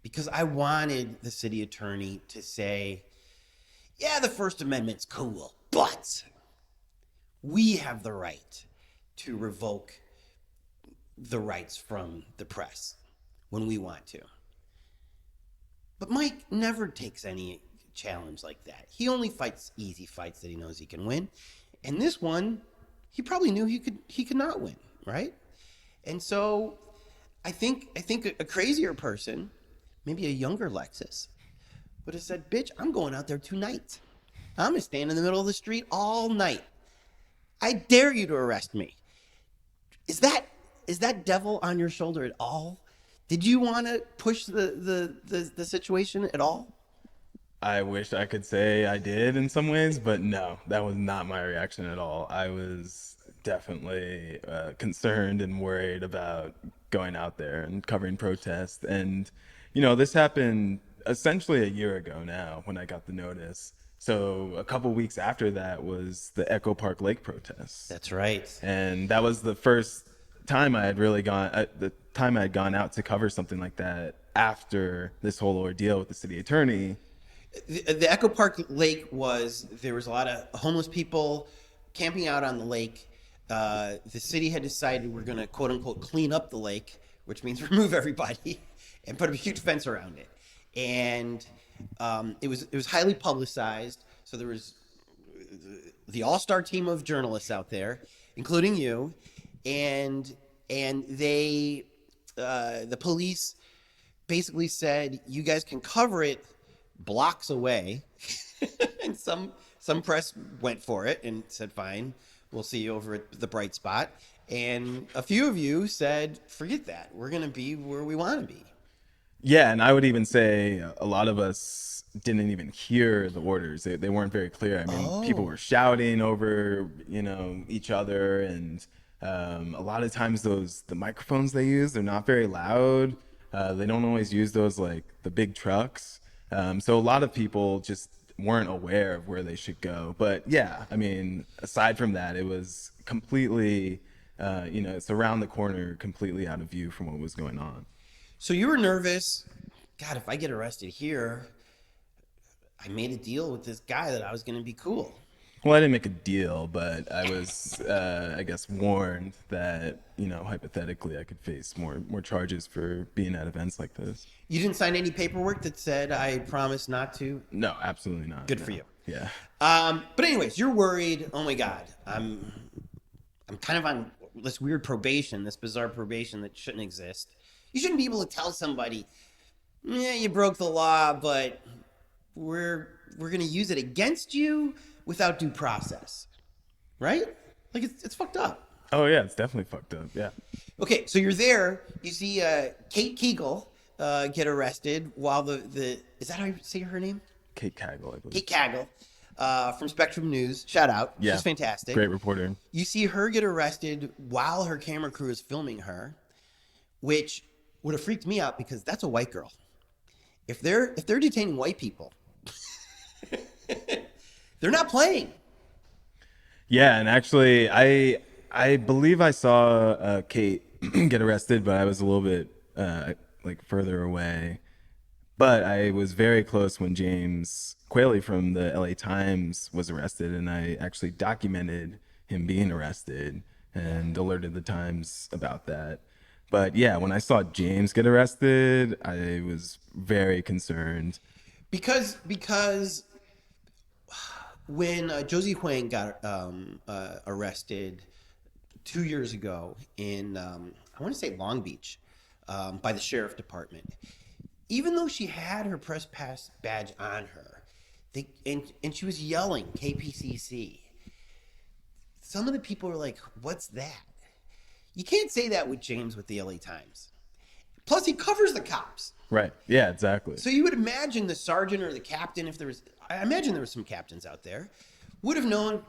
because I wanted the city attorney to say, yeah, the First Amendment's cool, but we have the right to revoke the rights from the press when we want to. But Mike never takes any challenge like that. He only fights easy fights that he knows he can win. And this one, he probably knew he could not win, right? And so I think a crazier person, maybe a younger Lexis, would have said, "Bitch, I'm going out there tonight. I'm gonna stand in the middle of the street all night. I dare you to arrest me." Is that devil on your shoulder at all? Did you want to push the situation at all? I wish I could say I did in some ways, but no, that was not my reaction at all. I was definitely concerned and worried about going out there and covering protests. And, this happened essentially a year ago now when I got the notice. So a couple weeks after that was the Echo Park Lake protests. That's right. And that was the first time I had really the time I had gone out to cover something like that after this whole ordeal with the city attorney. The Echo Park Lake there was a lot of homeless people camping out on the lake. The city had decided we're going to quote unquote clean up the lake, which means remove everybody and put a huge fence around it. And it was highly publicized. So there was the all-star team of journalists out there, including you, and they the police basically said you guys can cover it blocks away. And some press went for it and said, fine, we'll see you over at the Bright Spot. And a few of you said, forget that, we're going to be where we want to be. Yeah, and I would even say a lot of us didn't even hear the orders. They weren't very clear. I mean, people were shouting over, each other, and a lot of times the microphones they use, they're not very loud. They don't always use those like the big trucks. So a lot of people just weren't aware of where they should go. But yeah, I mean, aside from that, it was completely, it's around the corner, completely out of view from what was going on. So you were nervous. God, if I get arrested here, I made a deal with this guy that I was going to be cool. Well, I didn't make a deal, but I was, I guess, warned that, hypothetically I could face more charges for being at events like this. You didn't sign any paperwork that said, I promise not to? No, absolutely not. Good no. for you. Yeah. But anyways, you're worried. Oh my God, I'm kind of on this weird probation, this bizarre probation that shouldn't exist. You shouldn't be able to tell somebody, yeah, you broke the law, but we're going to use it against you without due process, right? Like it's fucked up. Oh yeah, it's definitely fucked up. Yeah. Okay, so you're there. You see Kate Kegel get arrested while the is that how you say her name? Kate Kagel, I believe. Kate Kagel from Spectrum News. Shout out. Yeah. She's fantastic. Great reporter. You see her get arrested while her camera crew is filming her, which would have freaked me out because that's a white girl. If they're detaining white people, they're not playing. Yeah, and actually, I believe I saw Kate get arrested, but I was a little bit like further away. But I was very close when James Quayle from the LA Times was arrested, and I actually documented him being arrested and alerted the Times about that. But yeah, when I saw James get arrested, I was very concerned. Because when Josie Huang got arrested 2 years ago in I want to say Long Beach by the sheriff department, even though she had her press pass badge on her, and she was yelling KPCC, some of the people were like, "What's that?" You can't say that with James with the LA Times. Plus, he covers the cops. Right. Yeah, exactly. So you would imagine the sergeant or the captain, if there was, I imagine there were some captains out there, would have known,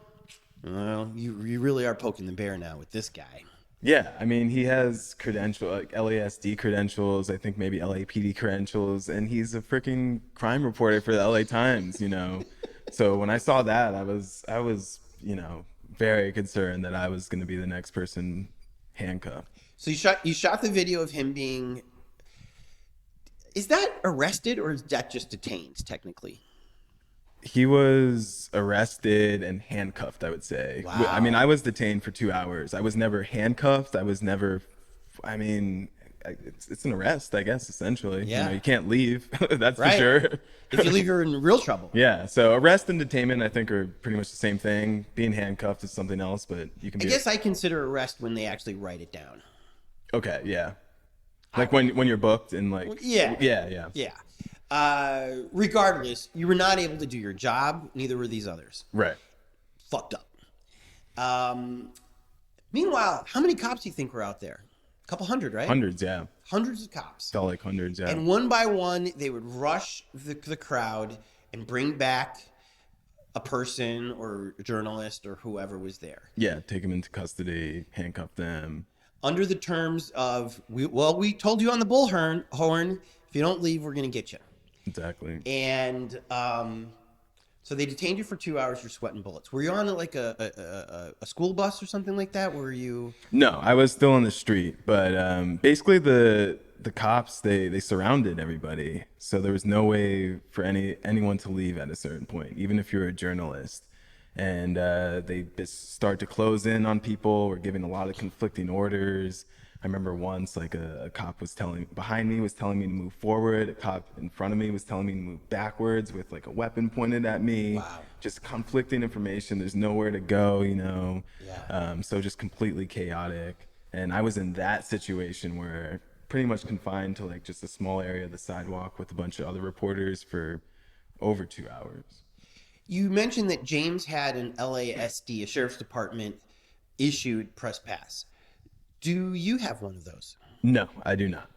well, you really are poking the bear now with this guy. Yeah, I mean, he has credentials, like LASD credentials, I think maybe LAPD credentials, and he's a freaking crime reporter for the LA Times, you know. So when I saw that, I was, you know, very concerned that I was going to be the next person handcuffed. So you shot the video of him being, is that arrested or is that just detained technically? He was arrested and handcuffed, I would say. Wow. I mean, I was detained for 2 hours. I was never handcuffed. I was never, I mean, it's an arrest, I guess, essentially. Yeah. You know, you can't leave. That's Right. for sure. If you leave, you're in real trouble. Yeah. So arrest and detainment, I think, are pretty much the same thing. Being handcuffed is something else, but you can I be. guess I consider arrest when they actually write it down. Okay. Yeah. Like when you're booked and like. Yeah. Yeah. Yeah. Regardless, you were not able to do your job. Neither were these others. Right. Fucked up. Meanwhile, how many cops do you think were out there? A couple hundred, right? Hundreds. Yeah. Hundreds of cops. Felt like hundreds. Yeah. And one by one, they would rush the crowd and bring back a person or a journalist or whoever was there. Yeah. Take them into custody, handcuff them. Under the terms of, we told you on the bullhorn, if you don't leave, we're going to get you. Exactly. And so they detained you for 2 hours. You're sweating bullets. Were you on like a school bus or something like that? Were you? No, I was still on the street, but basically the cops they surrounded everybody, so there was no way for anyone to leave at a certain point, even if you're a journalist. And they just start to close in on people. We're giving a lot of conflicting orders. I remember once, like a cop behind me was telling me to move forward. A cop in front of me was telling me to move backwards with like a weapon pointed at me. Wow. Just conflicting information. There's nowhere to go, you know. Yeah. So just completely chaotic. And I was in that situation where pretty much confined to like just a small area of the sidewalk with a bunch of other reporters for over 2 hours. You mentioned that James had an LASD, a sheriff's department issued press pass. Do you have one of those? No, I do not.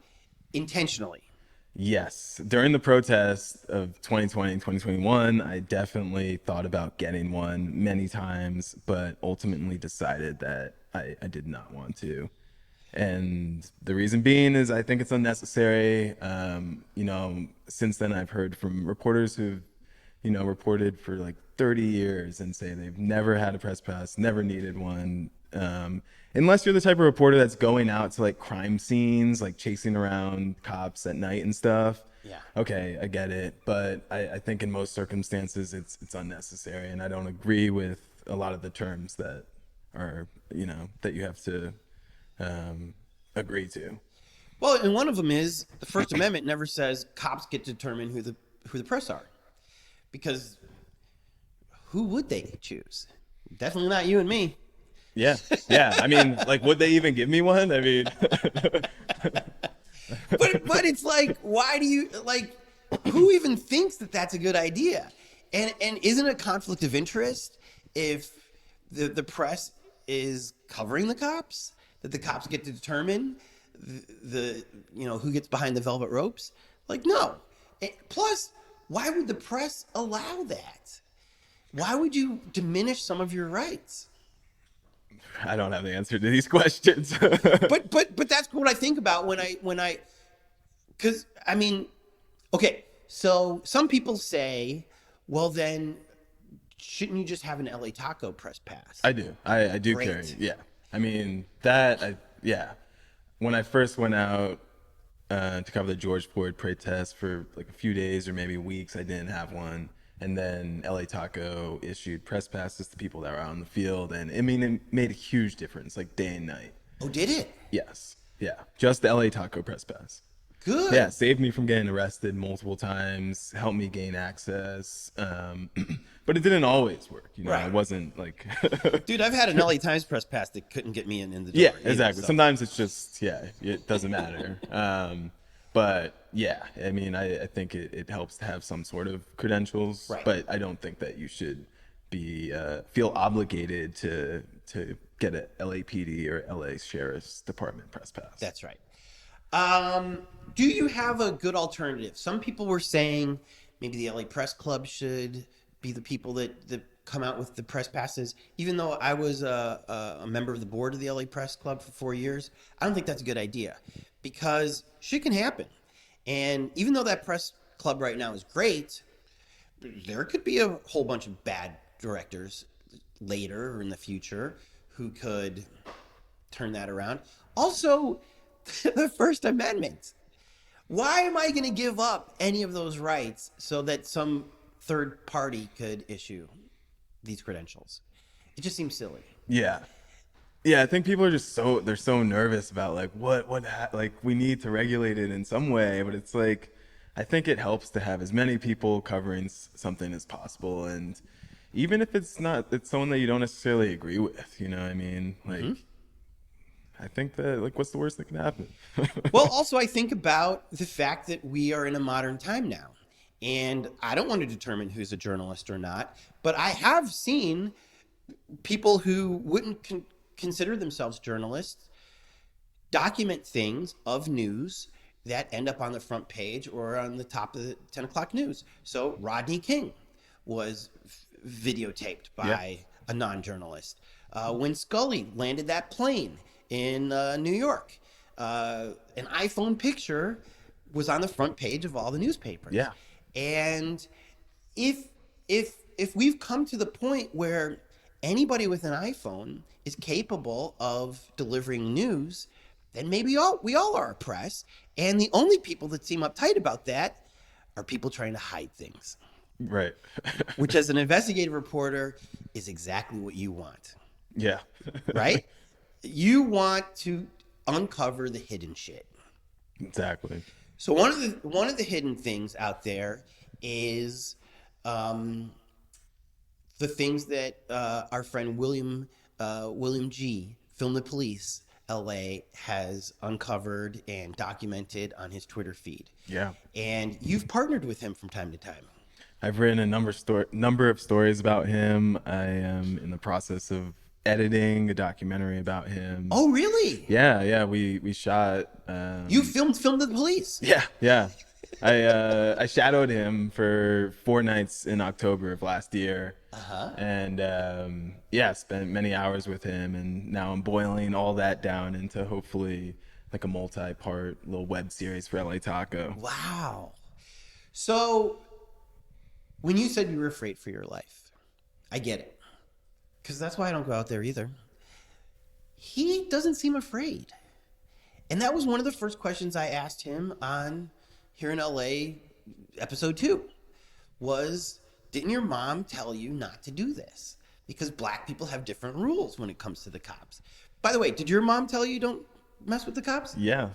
Intentionally? Yes. During the protests of 2020 and 2021, I definitely thought about getting one many times, but ultimately decided that I did not want to. And the reason being is I think it's unnecessary. You know, since then I've heard from reporters who've, you know, reported for like 30 years and say they've never had a press pass, never needed one. Unless you're the type of reporter that's going out to like crime scenes, like chasing around cops at night and stuff. Yeah. Okay, I get it. But I think in most circumstances it's unnecessary. And I don't agree with a lot of the terms that are, you know, that you have to agree to. Well, and one of them is the First Amendment never says cops get to determine who the press are. Because who would they choose? Definitely not you and me. Yeah. I mean, like, would they even give me one? I mean, but it's like, why do you like? Who even thinks that that's a good idea? And isn't it a conflict of interest if the press is covering the cops, that the cops get to determine the you know who gets behind the velvet ropes? Like, no. Plus, why would the press allow that? Why would you diminish some of your rights? I don't have the answer to these questions. but that's what I think about when I Because, I mean, okay, so some people say, well, then shouldn't you just have an LA Taco press pass? I do. I do carry. Great. Yeah. I mean yeah. When I first went out to cover the George Floyd protest for like a few days or maybe weeks, I didn't have one. And then LA Taco issued press passes to people that were out on the field, and I mean it made a huge difference, like day and night. Oh, did it? Yes. Yeah. Just the LA Taco press pass. Yeah, Good. saved me from getting arrested multiple times, helped me gain access. But it didn't always work. You know, Right. it wasn't like. Dude, I've had an LA Times press pass that couldn't get me in the door. Yeah, either, exactly. so. Sometimes it's just, yeah, it doesn't matter. But yeah, I mean, I think it helps to have some sort of credentials, Right. but I don't think that you should be feel obligated to get a LAPD or LA Sheriff's Department press pass. That's right. Do you have a good alternative? Some people were saying maybe the LA Press Club should be the people that come out with the press passes. Even though I was a member of the board of the LA Press Club for 4 years, I don't think that's a good idea because shit can happen. And even though that press club right now is great, there could be a whole bunch of bad directors later or in the future who could turn that around. Also, the First Amendment. Why am I going to give up any of those rights so that some third party could issue these credentials? It just seems silly. Yeah. Yeah, I think people are just they're so nervous about like like we need to regulate it in some way, but it's like I think it helps to have as many people covering something as possible, and even if it's someone that you don't necessarily agree with, you know what I mean? Like I think that like what's the worst that can happen? Well, also I think about the fact that we are in a modern time now. And I don't want to determine who's a journalist or not, but I have seen people who wouldn't consider themselves journalists document things of news that end up on the front page or on the top of the 10 o'clock news. So Rodney King was videotaped by a non-journalist. When Scully landed that plane in New York, an iPhone picture was on the front page of all the newspapers. Yeah. And if we've come to the point where anybody with an iPhone is capable of delivering news, then maybe we all are oppressed. And the only people that seem uptight about that are people trying to hide things. Right. Which, as an investigative reporter, is exactly what you want. Yeah. Right? You want to uncover the hidden shit. Exactly. So one of the hidden things out there is the things that our friend William G. Film the Police LA has uncovered and documented on his Twitter feed. Yeah. And you've partnered with him from time to time. I've written a number of stories about him. I am in the process of editing a documentary about him. Oh, really? Yeah. We shot. You filmed the Police. Yeah. I shadowed him for 4 nights in October of last year. And spent many hours with him, and now I'm boiling all that down into hopefully like a multi-part little web series for LA Taco. Wow. So when you said you were afraid for your life, I get it. Because that's why I don't go out there either. He doesn't seem afraid. And that was one of the first questions I asked him on Here in LA episode 2 was, didn't your mom tell you not to do this? Because black people have different rules when it comes to the cops. By the way, did your mom tell you don't mess with the cops? Yeah.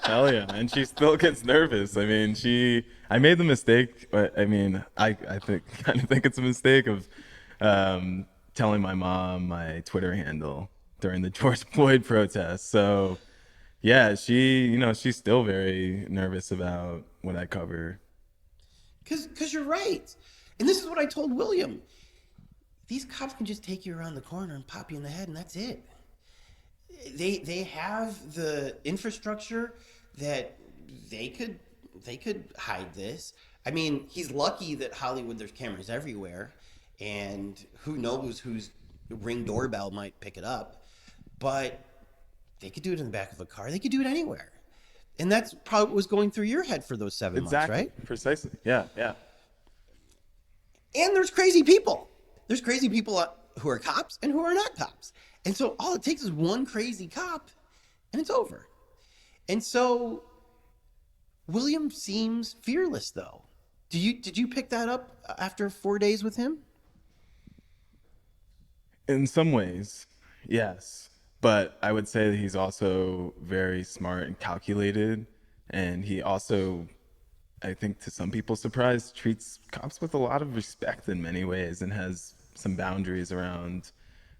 Hell yeah. And she still gets nervous. I mean, I made the mistake, but I mean, I kind of think it's a mistake of telling my mom my Twitter handle during the George Floyd protest. So yeah, she's still very nervous about what I cover. Because you're right. And this is what I told William. These cops can just take you around the corner and pop you in the head, and that's it. They have the infrastructure that they could hide this. I mean, he's lucky that Hollywood, there's cameras everywhere, and who knows whose Ring doorbell might pick it up. But they could do it in the back of a car. They could do it anywhere. And that's probably what was going through your head for those 7 months, Exactly. right? Precisely. Yeah. Yeah. And there's crazy people. There's crazy people who are cops and who are not cops. And so all it takes is one crazy cop and it's over. And so William seems fearless, though. Did you pick that up after 4 days with him? In some ways, yes. But I would say that he's also very smart and calculated. And he also, I think to some people's surprise, treats cops with a lot of respect in many ways and has some boundaries around,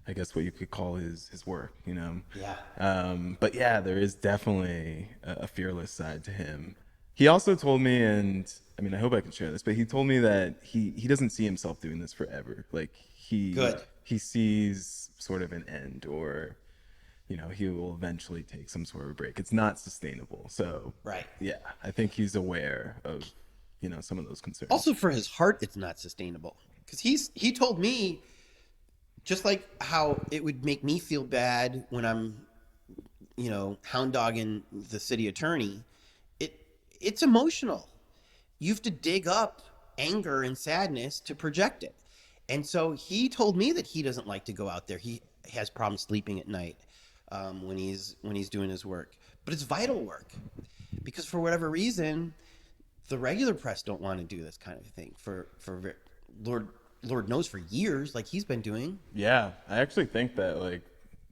I guess, what you could call his work, you know? Yeah. But yeah, there is definitely a fearless side to him. He also told me, and I mean, I hope I can share this, but he told me that he doesn't see himself doing this forever. Like Good. he sees sort of an end, or you know, he will eventually take some sort of a break. It's not sustainable. So Right. yeah, I think he's aware of, you know, some of those concerns. Also, for his heart, it's not sustainable. Because he told me, just like how it would make me feel bad when I'm, hound dogging the city attorney, it's emotional. You have to dig up anger and sadness to project it. And so he told me that he doesn't like to go out there. He has problems sleeping at night when he's doing his work. But it's vital work because for whatever reason, the regular press don't want to do this kind of thing for Lord knows for years, like he's been doing. Yeah, I actually think that like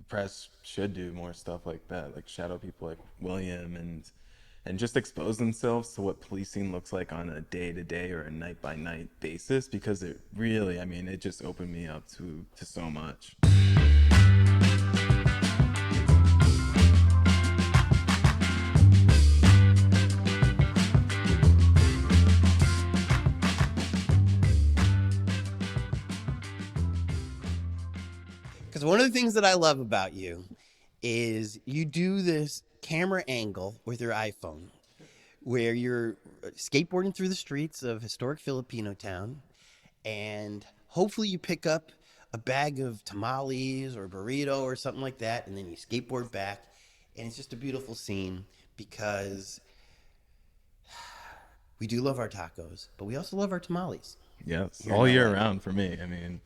press should do more stuff like that, like shadow people like William and just expose themselves to what policing looks like on a day-to-day or a night-by-night basis, because it really, I mean, it just opened me up to so much. Because one of the things that I love about you is you do this camera angle with your iPhone where you're skateboarding through the streets of historic Filipinotown, and hopefully you pick up a bag of tamales or burrito or something like that, and then you skateboard back, and it's just a beautiful scene because we do love our tacos, but we also love our tamales. Yes, Here in all year LA. round for me. I mean,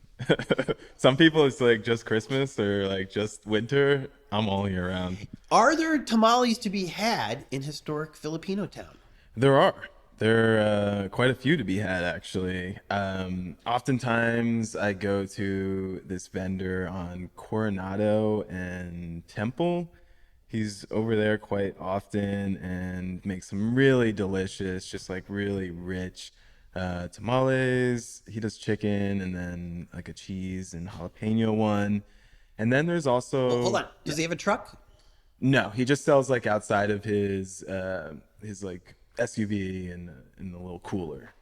some people it's like just Christmas or like just winter. I'm all year round. Are there tamales to be had in historic Filipinotown? There are. There are quite a few to be had, actually. Oftentimes, I go to this vendor on Coronado and Temple. He's over there quite often and makes some really delicious, just like really rich tamales. He does chicken and then like a cheese and jalapeno one. And then there's also Hold on. Does he have a truck? no, he just sells like outside of his like SUV and in the little cooler.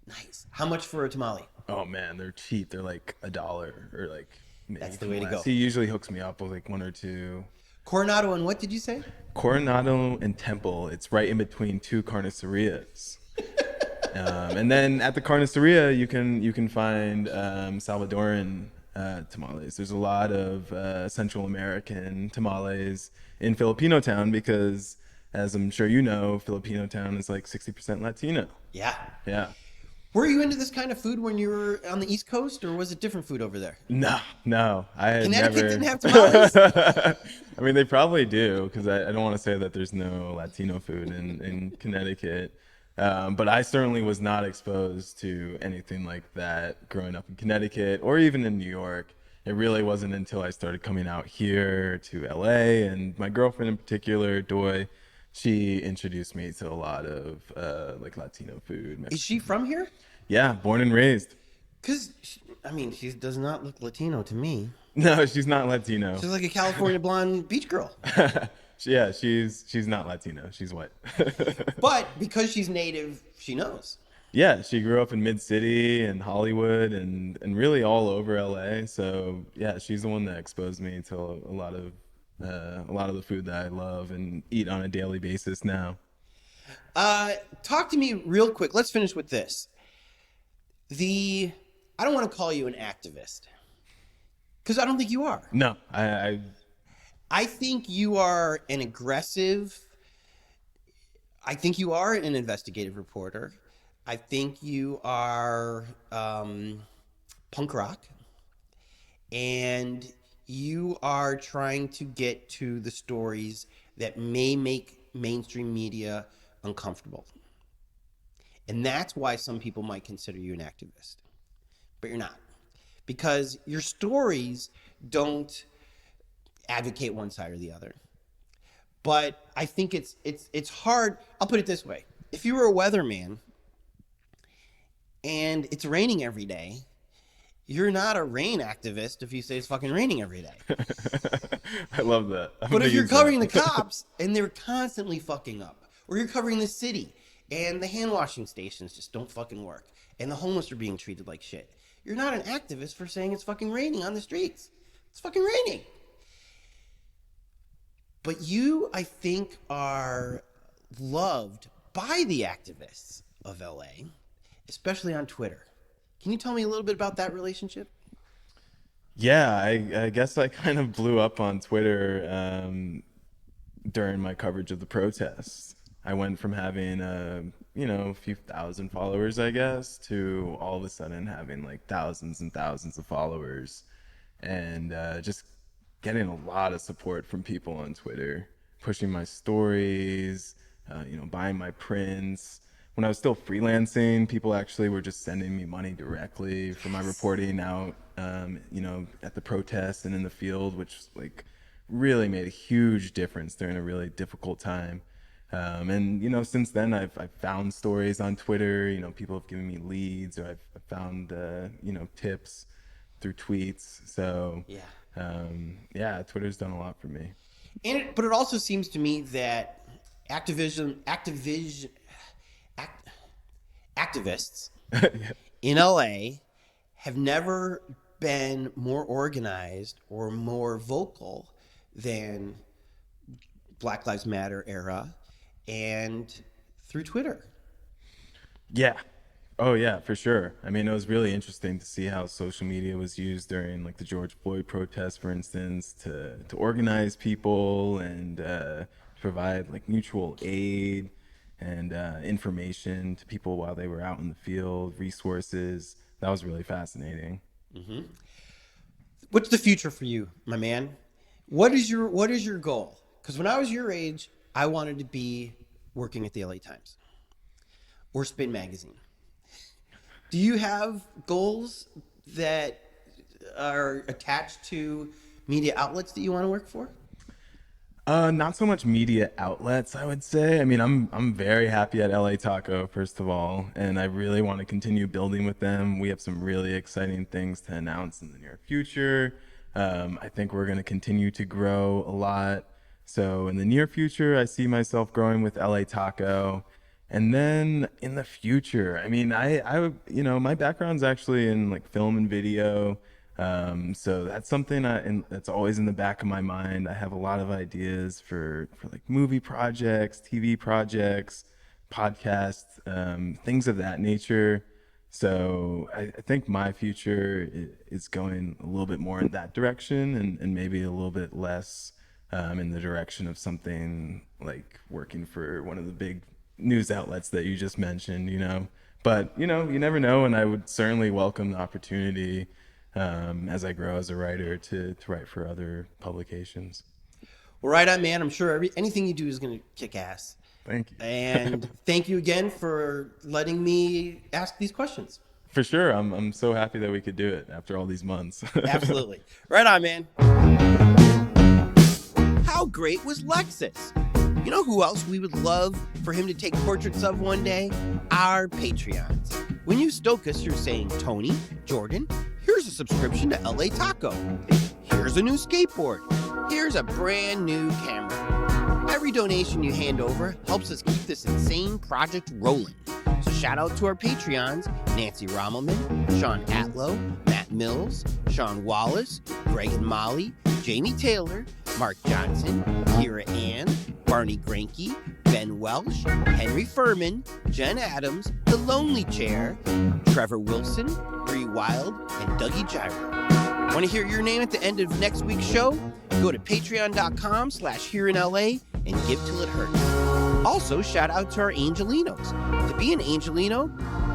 Nice. How much for a tamale? Oh man, they're cheap. They're like $1 or like maybe That's the way to less. go. He usually hooks me up with like one or two. Coronado and what did you say? Coronado and Temple. It's right in between two carnicerias. And then at the carniceria, you can find Salvadoran tamales. There's a lot of Central American tamales in Filipinotown because, as I'm sure you know, Filipinotown is like 60% Latino. Yeah. Yeah. Were you into this kind of food when you were on the East Coast, or was it different food over there? No, I had Connecticut never. didn't have tamales? I mean, they probably do because I don't want to say that there's no Latino food in Connecticut. But I certainly was not exposed to anything like that growing up in Connecticut or even in New York. It really wasn't until I started coming out here to LA, and my girlfriend in particular, Doy, she introduced me to a lot of like Latino food. Is she from here? Yeah, born and raised. Because, she does not look Latino to me. No, she's not Latino. She's like a California blonde beach girl. Yeah, she's not Latino. She's white. But because she's native, she knows. Yeah, she grew up in Mid-City and Hollywood and really all over LA. So yeah, she's the one that exposed me to a lot of the food that I love and eat on a daily basis now. Talk to me real quick. Let's finish with this. I don't want to call you an activist because I don't think you are. No, I think you are an aggressive I think you are an investigative reporter. I think you are punk rock. And you are trying to get to the stories that may make mainstream media uncomfortable. And that's why some people might consider you an activist. But you're not. Because your stories don't advocate one side or the other. But I think it's hard. I'll put it this way. If you were a weatherman and it's raining every day, you're not a rain activist if you say it's fucking raining every day. I love that. But if you're covering the cops and they're constantly fucking up, or you're covering the city and the hand washing stations just don't fucking work, and the homeless are being treated like shit, you're not an activist for saying it's fucking raining on the streets. It's fucking raining. But you, I think, are loved by the activists of LA, especially on Twitter. Can you tell me a little bit about that relationship? Yeah, I guess I kind of blew up on Twitter during my coverage of the protests. I went from having a few thousand followers, I guess, to all of a sudden having like thousands and thousands of followers, and just getting a lot of support from people on Twitter, pushing my stories, buying my prints. When I was still freelancing, people actually were just sending me money directly for my reporting out, at the protests and in the field, which like really made a huge difference during a really difficult time. And since then I've found stories on Twitter. People have given me leads, or I've found tips through tweets. So Twitter's done a lot for me. But it also seems to me that activists Yeah. in LA have never been more organized or more vocal than Black Lives Matter era and through Twitter. Yeah. Oh yeah, for sure. I mean, it was really interesting to see how social media was used during like the George Floyd protests, for instance, to organize people and provide like mutual aid and information to people while they were out in the field, resources. That was really fascinating. Mm-hmm. What's the future for you, my man? What is your goal? Because when I was your age, I wanted to be working at the LA Times or Spin Magazine. Do you have goals that are attached to media outlets that you want to work for? Not so much media outlets, I would say. I mean, I'm very happy at LA Taco, first of all, and I really want to continue building with them. We have some really exciting things to announce in the near future. I think we're going to continue to grow a lot. So in the near future, I see myself growing with LA Taco. And then in the future, I mean, I my background's actually in like film and video. So that's something that's always in the back of my mind. I have a lot of ideas for like movie projects, TV projects, podcasts, things of that nature. So I think my future is going a little bit more in that direction, and maybe a little bit less in the direction of something like working for one of the big news outlets that you just mentioned. But you never know, and I would certainly welcome the opportunity as I grow as a writer to write for other publications. Well, right on, man. I'm sure anything you do is going to kick ass. Thank you. And thank you again for letting me ask these questions. For sure. I'm so happy that we could do it after all these months. Absolutely. Right on, man. How great was Lexis? You know who else we would love for him to take portraits of one day? Our Patreons. When you stoke us, you're saying, Tony, Jordan, here's a subscription to LA Taco. Here's a new skateboard. Here's a brand new camera. Every donation you hand over helps us keep this insane project rolling. So shout out to our Patreons, Nancy Rommelman, Sean Atlow, Matt Mills, Sean Wallace, Greg and Molly, Jamie Taylor, Mark Johnson, Kira Ann, Barney Granke, Ben Welsh, Henry Furman, Jen Adams, The Lonely Chair, Trevor Wilson, Bree Wild, and Dougie Gyro. Want to hear your name at the end of next week's show? Go to patreon.com/hereinla and give till it hurts. Also, shout out to our Angelinos. To be an Angelino,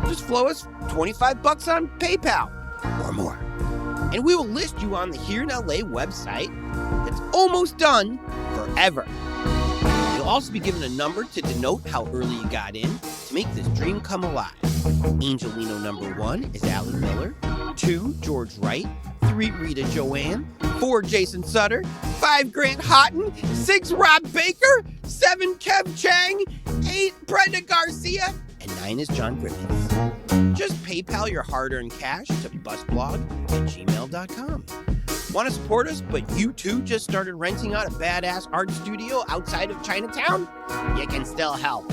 just flow us $25 on PayPal or more. And we will list you on the Here in LA website that's almost done forever. You'll also be given a number to denote how early you got in to make this dream come alive. Angelino number 1 is Allie Miller, 2, George Wright, 3, Rita Joanne, 4, Jason Sutter, 5, Grant Houghton, 6, Rob Baker, 7, Kev Chang, 8, Brenda Garcia, and 9 is John Griffiths. Just PayPal your hard-earned cash to busblog@gmail.com. Want to support us, but you too just started renting out a badass art studio outside of Chinatown? You can still help.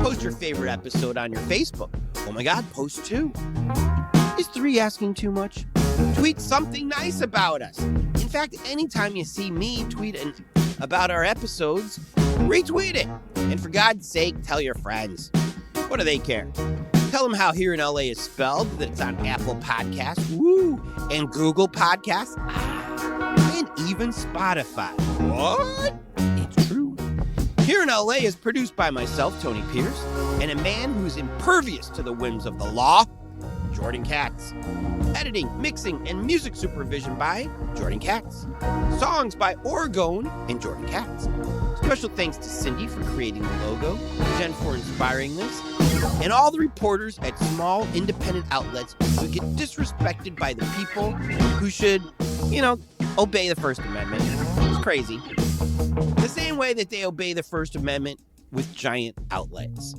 Post your favorite episode on your Facebook. Oh my God, post 2. Is 3 asking too much? Tweet something nice about us. In fact, anytime you see me tweet about our episodes, retweet it. And for God's sake, tell your friends. What do they care? Tell them how Here in LA is spelled, that it's on Apple Podcasts, woo, and Google Podcasts, and even Spotify. What? It's true. Here in LA is produced by myself, Tony Pierce, and a man who's impervious to the whims of the law, Jordan Katz. Editing, mixing, and music supervision by Jordan Katz. Songs by Orgone and Jordan Katz. Special thanks to Cindy for creating the logo, Jen for inspiring this, and all the reporters at small independent outlets who get disrespected by the people who should, obey the First Amendment. It's crazy. The same way that they obey the First Amendment with giant outlets.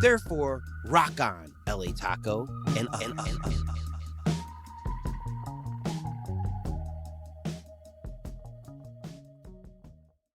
Therefore, rock on, LA Taco, and